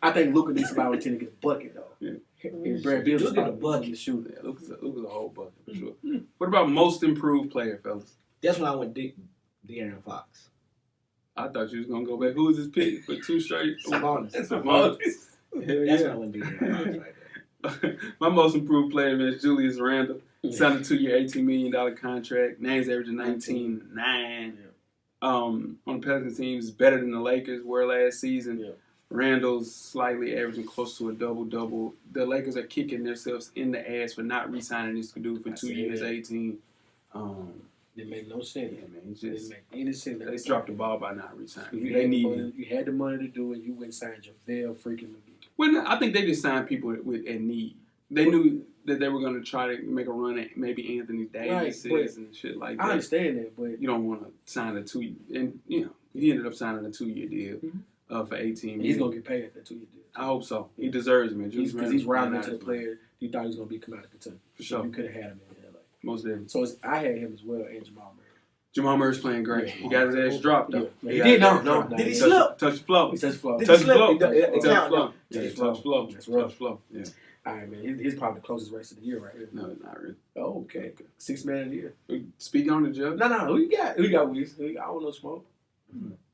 I think Luka needs somebody on the team to get a bucket, though. Yeah. And Brad Beal's Luka a get a bucket. to shoot. Yeah, Luka's a whole bucket for sure. What about most improved player, fellas? That's when I went De'Aaron Fox. I thought you was gonna go back. Who was his pick for 2 straight? Sabonis. Sabonis. Hell That's when I yeah. went De'Aaron Fox right there. My most improved player is Julius Randle. Signed a 2-year, $18 million contract. Name's averaging 19.9. On the Pelicans team is better than the Lakers were last season. Yeah. Randall's slightly averaging close to a double-double. The Lakers are kicking themselves in the ass for not re-signing this dude for 2 years, 18. It made no sense. Yeah, man, it's It just didn't make any sense. they dropped the ball by not re-signing. You They had, need the him. money, you had the money to do it. You went and signed JaVale freaking McGee. Well, no, I think they just signed people in need. They knew that they were going to try to make a run at maybe Anthony Davis Right, but and shit like I that. understand that, but You don't want to sign a 2-year, and he ended up signing a 2-year deal for 18 he's million. gonna get paid after 2 years. I hope so. He deserves it, man. Because he's rounding into the player you thought he was gonna be coming out of Kentucky. For sure. You could have had him in LA. Most definitely. So I had him as well and Jamal Murray. Jamal Murray's playing great. He got his ass dropped though. Yeah. He did. No. Did he Touch the flow. He says flow. Did Touch he the slip? flow. It Touch the count, flow. though. Yeah, touch the flow. That's rough. Touch the flow. Yeah. All right, man. He's probably the closest race of the year right here. No, not really. Oh, okay. 6th man of the year. Speak on it, Jeff. No. Who you got? Who you got, Weezy? I don't know smoke.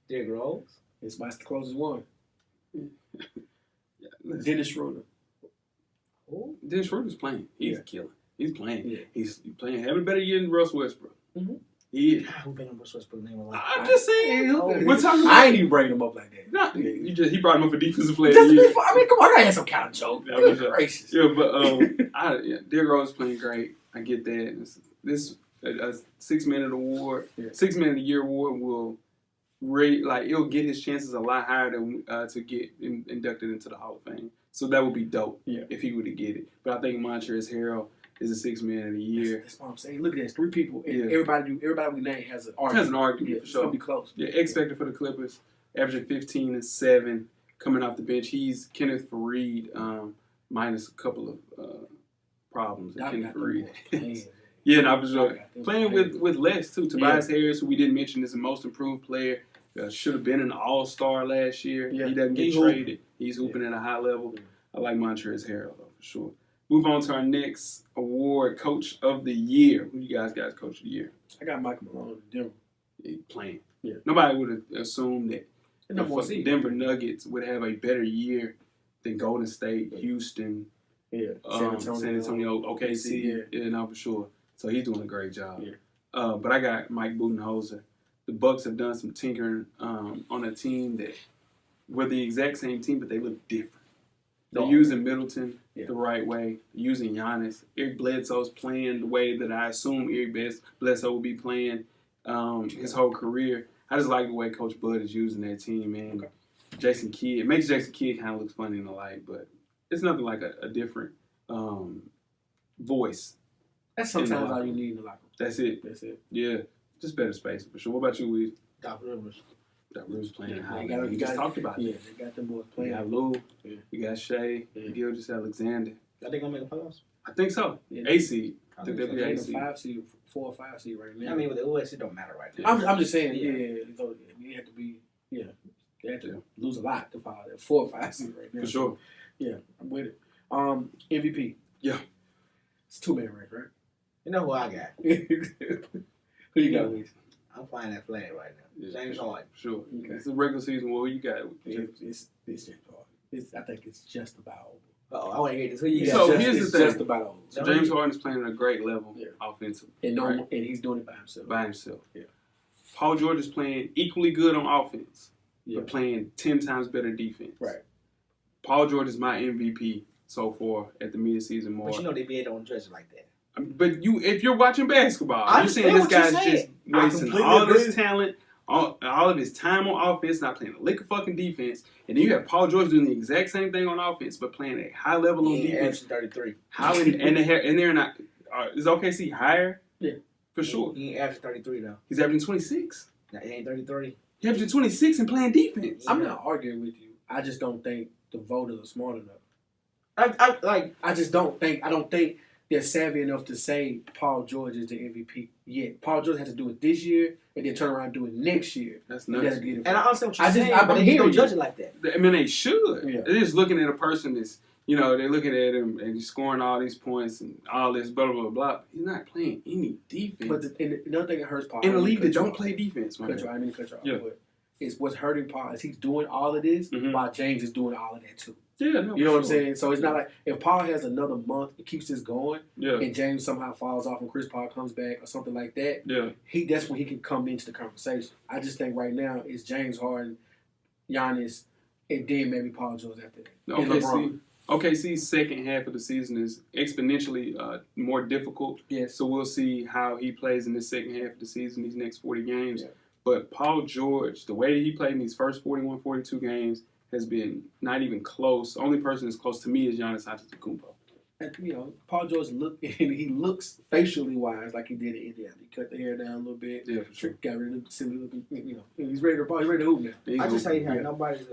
Derrick Rose. It's my closest one. Yeah, Dennis Schroeder. Who? Dennis Schroeder's playing. He's Yeah. killing. He's playing. Yeah. He's playing. Having a better year than Russ Westbrook. Mm-hmm. He is. Who been on Russ Westbrook name alive? I'm just saying. Oh, We're talking about. I ain't even bringing him up like that. Not, he brought him up for defensive player. Just of the year. I mean, come on, I gotta have some kind of joke. Yeah, Good sure. gracious. Yeah, but Derrick Rose is playing great. I get that. This a 6 man of the award, 6 man of the year award will it'll get his chances a lot higher to get inducted into the Hall of Fame. So that would be dope if he were to get it. But I think Montrezl Harrell is a 6 man of the year. That's what I'm saying. Look at this, 3 people, and everybody we name has an argument. Has an argument for It's sure. gonna be close. Yeah, X Factor for the Clippers, averaging 15 and 7, coming off the bench. He's Kenneth Faried, minus a couple of problems. Kenneth Faried. Yeah, and I was playing with less too. Tobias Harris, who we didn't mention, is the most improved player. Should have been an All-Star last year. Yeah. He doesn't get traded. He's hooping at a high level. I like Montrezl Harrell though for sure. Move on to our next award, Coach of the Year. Who you guys got as Coach of the Year? I got Michael Malone in Denver. He playing. Yeah. Nobody would have assumed that Number the Denver Nuggets would have a better year than Golden State, Houston, San Antonio, OKC. Yeah, no, for sure. So he's doing a great job. Yeah. But I got Mike Budenholzer. The Bucks have done some tinkering on a team that we're the exact same team, but they look different. They're using Middleton the right way. They're using Giannis. Eric Bledsoe's playing the way that I assume Eric Bledsoe will be playing his whole career. I just like the way Coach Bud is using that team, man. Okay. Jason Kidd. It makes Jason Kidd kind of look funny in the light, but it's nothing like a different voice. That's sometimes all you need in the locker room. That's it. Yeah. Just better space, for sure. What about you, Weezy? Doc Rivers. Doc Rivers playing high. We just talked about it. Yeah, they got them boys playing. You got Lou. You got Shea. Gilgeous Alexander. Are they going to make the playoffs? I think so. Yeah. A seed. I think They're they'll be A a seed. 5 seed, 4 or 5 seed right now. I mean, with the OS, it don't matter right now. I'm just saying, you have to be, they have to lose a lot to follow that 4 or 5 seed right now. For sure. Yeah, I'm with it. MVP. Yeah. It's 2-man race, right? You know who I got? Who you got, Weezy? I'm flying that flag right now. Yeah. James Harden. Sure. Okay. It's a regular season. Well, who you got? It's James Harden. I think it's just about over. I want to hear this. Who you got? So here's the It's thing. just about over. So James Harden is playing at a great level offensively. And he's doing it by himself. By himself. Yeah. Paul George is playing equally good on offense, Yeah. but playing 10 times better defense. Right. Paul George is my MVP so far at the midseason mark. But you know the NBA don't judge it like that. But if you're watching basketball, I you're saying this understand what guy's you're just saying. I wasting completely all of his agree. talent, all of his time on offense, not playing a lick of fucking defense. And then you have Paul George doing the exact same thing on offense, but playing at a high level on defense. 33. How and they're not. Is OKC higher? Yeah, for sure. He ain't averaging 33 though. He's averaging 26. Nah, he ain't 33. He's averaging 26 and playing defense. I'm not arguing with you. I just don't think the voters are smart enough. I don't think they're savvy enough to say Paul George is the MVP yet. Paul George has to do it this year and then turn around and do it next year. That's nuts. And I understand what you're saying, I'm but they hearing don't you. judge it like that. I mean, they should. Yeah. They're just looking at a person that's, they're looking at him and he's scoring all these points and all this blah, blah, blah, blah. He's not playing any defense. But another thing that hurts Paul in a league that don't play defense, man. I mean, cut you off. Yeah. But it's what's hurting Paul is he's doing all of this while James is doing all of that too. Yeah, no, you know what I'm saying? So it's not like if Paul has another month and keeps this going, and James somehow falls off and Chris Paul comes back or something like that, that's when he can come into the conversation. I just think right now it's James Harden, Giannis, and then maybe Paul George after that. And LeBron. OKC's second half of the season is exponentially more difficult. Yes. So we'll see how he plays in the second half of the season, these next 40 games. Yeah. But Paul George, the way that he played in these first 41, 42 games has been not even close. The only person that's close to me is Giannis Antetokounmpo. And, Paul George looks facially wise like he did in Indiana. He cut the hair down a little bit. Yeah, for sure. Got rid of the silly little bit. He's ready to hoop now. I just say how nobody's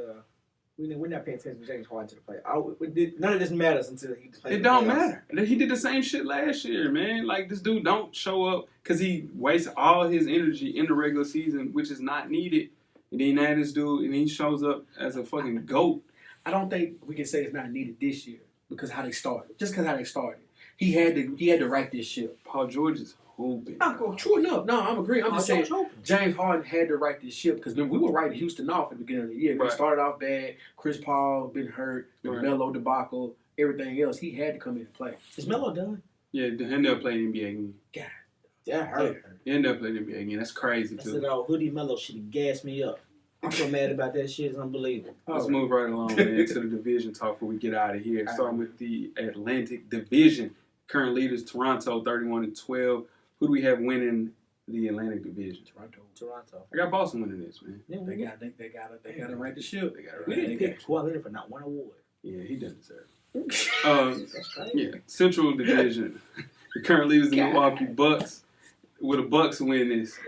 we're not paying attention to James Harden to the play. None of this matters until he plays. It don't matter. He did the same shit last year, man. Like, this dude don't show up because he wastes all his energy in the regular season, which is not needed. And then now this dude, and he shows up as a fucking GOAT. I don't think we can say it's not needed this year. because how they started. Just because how they started. He had to right this ship. Paul George is hooping. True enough. No, I'm agreeing. I'm just saying George James Harden had to right this ship because we were writing Houston off at the beginning of the year. Right. They started off bad. Chris Paul been hurt. The Right. Melo debacle. Everything else. He had to come in and play. Is Melo done? Yeah, he ended up playing NBA again. That hurt. He ended up playing NBA again. That's crazy, I too. said, Hoodie Melo should have gassed me up. I'm so mad about that shit. It's unbelievable. Let's move right along, man, to the division talk before we get out of here. Starting with the Atlantic Division. Current leaders, Toronto, 31-12. Who do we have winning the Atlantic Division? Toronto. I got Boston winning this, man. Yeah, They got to right the ship. They got it we right. didn't pick Kawhi Leonard for not one award. Yeah, he doesn't deserve it. That's crazy. Yeah, Central Division. The current leaders, the Milwaukee Bucks. Will the Bucks win this?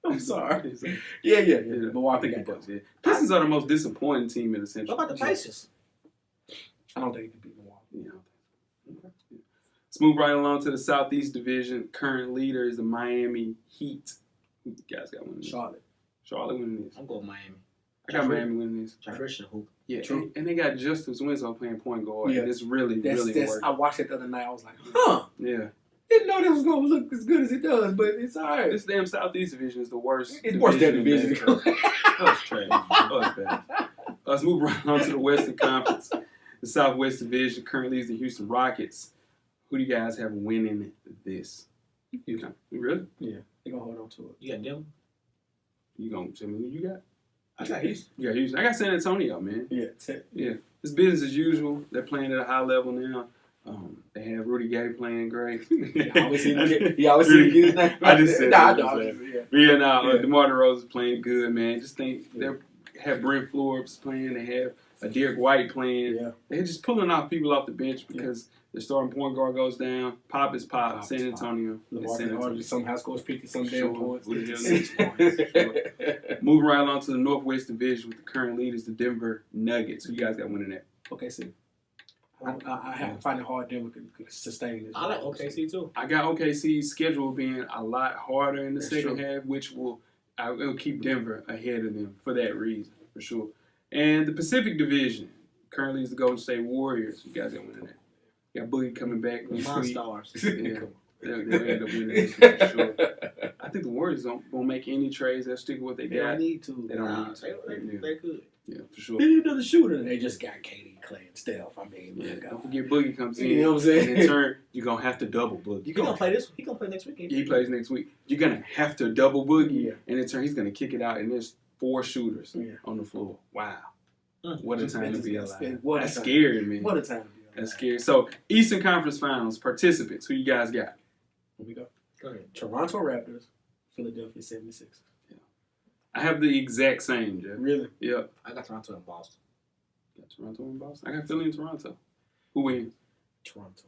I'm sorry. It's like, Yeah. I Milwaukee think the got Bucks. Yeah. Pistons are the most disappointing team in the Central. What about the Pacers? I don't think he can beat Milwaukee. Yeah. Okay. Let's move right along to the Southeast Division. Current leader is the Miami Heat. Who you guys got winning this? Charlotte winning this. I'm going Miami. I got Miami winning this. Josh Richardson hoop. Yeah, True. and they got Justice Winslow playing point guard. Yeah. And it's really That's, working. I watched it the other night. I was like, huh. Yeah. Didn't know this was going to look as good as it does, but it's all right. This damn Southeast Division is the worst. It's worse than in division. baseball. That's trash. That's bad. Let's move right on to the Western Conference. The Southwest Division currently is the Houston Rockets. Who do you guys have winning this? Houston. Really? Yeah, they're going to hold on to it. You got them? You gonna tell me who you got? I got Houston. You got Houston. I got San Antonio, man. Yeah. Yeah. It's business as usual. They're playing at a high level now. They have Rudy Gay playing great. You always see the kid's name. I just said Nah, that. I know. Yeah, Yeah. DeMar DeRozan is playing good, man. Just think they have Brent Forbes playing. They have a Derek White playing. Yeah. They're just pulling off people off the bench because their starting point guard goes down. Pop is pop. Pop San is Antonio. Lamar San Antonio. somehow scores 50-some Sure. damn points. Who the hell needs points? Sure. Moving right along to the Northwest Division with the current leaders, the Denver Nuggets. Who you guys got winning that? Okay, see. I find it hard Denver could sustain this. I like OKC too. I got OKC's schedule being a lot harder in the That's second true. half, which will keep Denver ahead of them for that reason, for sure. And the Pacific Division currently is the Golden State Warriors. You guys got winning that. You got Boogie coming back. Monstars. Yeah. They'll end up winning this one for sure. I think the Warriors won't make any trades. They'll stick with what they They got. don't need to. They don't Nah, need to. they could. Yeah, for sure. They need another shooter. They just got KD, Clay, and Steph. I mean, Yeah, man, don't forget Boogie comes in. You know what I'm saying? And in turn, you're going to have to double Boogie. He gonna play this. He gonna play next weekend. He plays next week. You're going to have to double Boogie. Yeah. And in turn, he's going to kick it out, and there's 4 shooters Yeah. on the floor. Wow. Mm. What a time to be That's alive. what a That's time. scary, man. What a time to be alive. That's scary. So, Eastern Conference Finals participants, who you guys got? Here we go. Go ahead. Toronto Raptors, Philadelphia 76ers. I have the exact same, Jeff. Really? Yep. I got Toronto and Boston. Got Toronto and Boston. I got Philly and Toronto. Who wins? Toronto.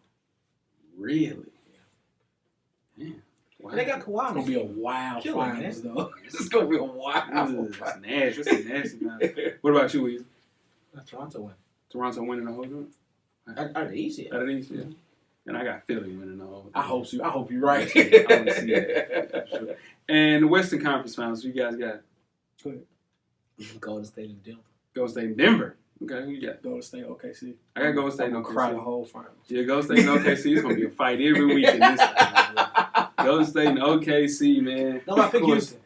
Really? Man. Wow. And they got It's Kawhi. gonna be a wild Killer, finals, though. It's gonna be a wild Ugh, finals. that's nasty. That's a nasty finals. What about you, Weezy? I got Toronto win. Toronto winning the whole joint? Out of the East, yeah. Out of these, yeah. And I got Philly winning the whole. I hope so. I hope you're right. I want to see that. Yeah, for sure. And the Western Conference Finals, who you guys got? Golden State and Denver. Golden State and Denver. Okay, who you got? Golden State, OKC. I got Golden State I'm and gonna cry the OKC. whole finals. Yeah, Golden State and OKC. It's gonna be a fight every week in this. Golden State and OKC, man. No, I pick Of course. Houston.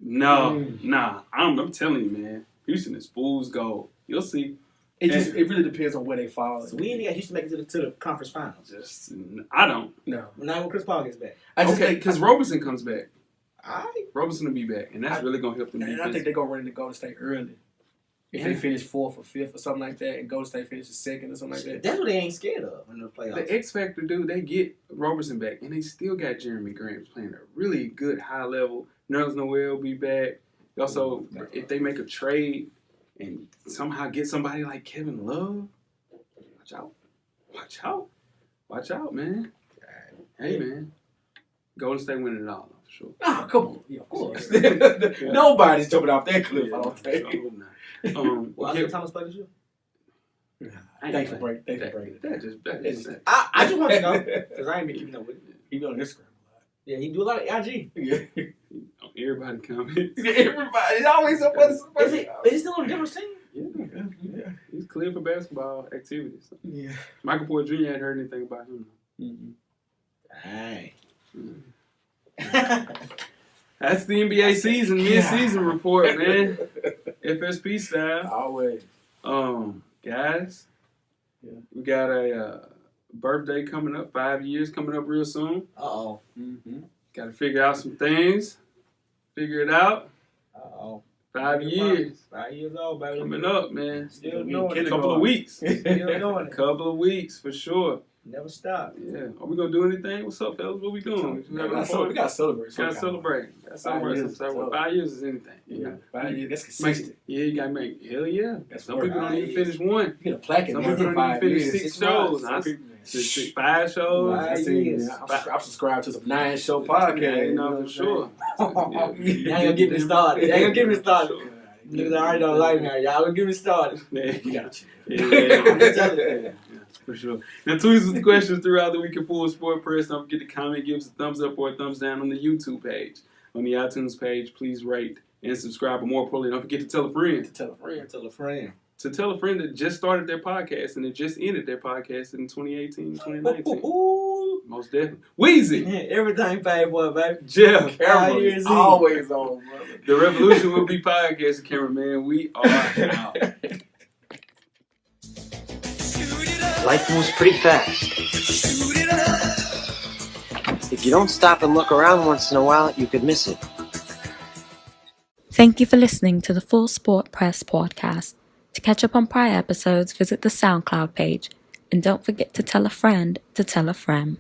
No, nah. I'm telling you, man. Houston is fool's gold. You'll see. It really depends on where they fall. So we ain't got Houston make it to the conference finals. Just I don't. No. Not when Chris Paul gets back. I just Okay, think, because Roberson comes back. All right. Roberson will be back, and that's really gonna help them. and I think they're gonna run into Golden State early. If they finish 4th or 5th or something like that, and Golden State finishes 2nd or something like that. That's what they ain't scared of in the playoffs. The X Factor, dude, they get Roberson back, and they still got Jeremy Grant playing a really good high level. Nerlens Noel will be back. Also, if they make a trade and somehow get somebody like Kevin Love, watch out. Watch out. Watch out, man. Hey, man. Golden State winning it all, for sure. Oh, come on. Yeah, of course. Nobody's jumping off that cliff, I don't think. Well, I think Thomas played this year. Thanks for breaking it. That just I just want to know because I ain't been keeping up with it. He be on Instagram a lot. Yeah, he do a lot of IG. Yeah. everybody comments. Everybody. It's always somebody. Is he still on a different team? Yeah. He's cleared for basketball activities. Yeah. Michael Porter Jr. hadn't heard anything about him. Dang. That's the NBA season, mid-season report, man. FSP style. Always. Guys, Yeah. we got a birthday coming up, 5 years coming up real soon. Uh-oh. Got to figure out some things. Figure it out. Uh-oh. 5 years 5 years old, baby. coming up, man. Still In doing a it. couple of weeks. Still doing it. Couple of weeks for sure. Never stop. Yeah. Are we gonna do anything? What's up, fellas? What we doing? We got to celebrate. Gotta celebrate. Gotta celebrate. years. Well, 5 years is anything. Yeah. 5 years. That's Make consistent. it, yeah, you gotta make. Hell yeah. That's Some work. people don't 5 even years. finish one. You get a plaque in Some there people for don't even 5 finish years. 6 shows. Some people- 5 shows. 5 I see, years. man. I'm subscribed to some 9-show Yeah, podcast. you know, for sure. Y'all ain't gonna get me started. Y'all ain't gonna get me started. Sure. Niggas already don't like me. Y'all gonna get me started. Yeah, You got to yeah, for sure. Now, tweet us with questions throughout the week at Full Sport Press. Don't forget to comment, give us a thumbs up or a thumbs down on the YouTube page. On the iTunes page, please rate and subscribe. But more importantly, don't forget to tell a friend. tell a friend. Tell a friend. To tell a friend that just started their podcast and that just ended their podcast in 2018, 2019. Ooh. Most definitely. Weezy, Everything paid for, baby. Jeff, Camera is Always on, brother. the revolution will be podcast cameraman. We are out. Life moves pretty fast. If you don't stop and look around once in a while, you could miss it. Thank you for listening to the Full Sport Press podcast. To catch up on prior episodes, visit the SoundCloud page. And don't forget to tell a friend to tell a friend.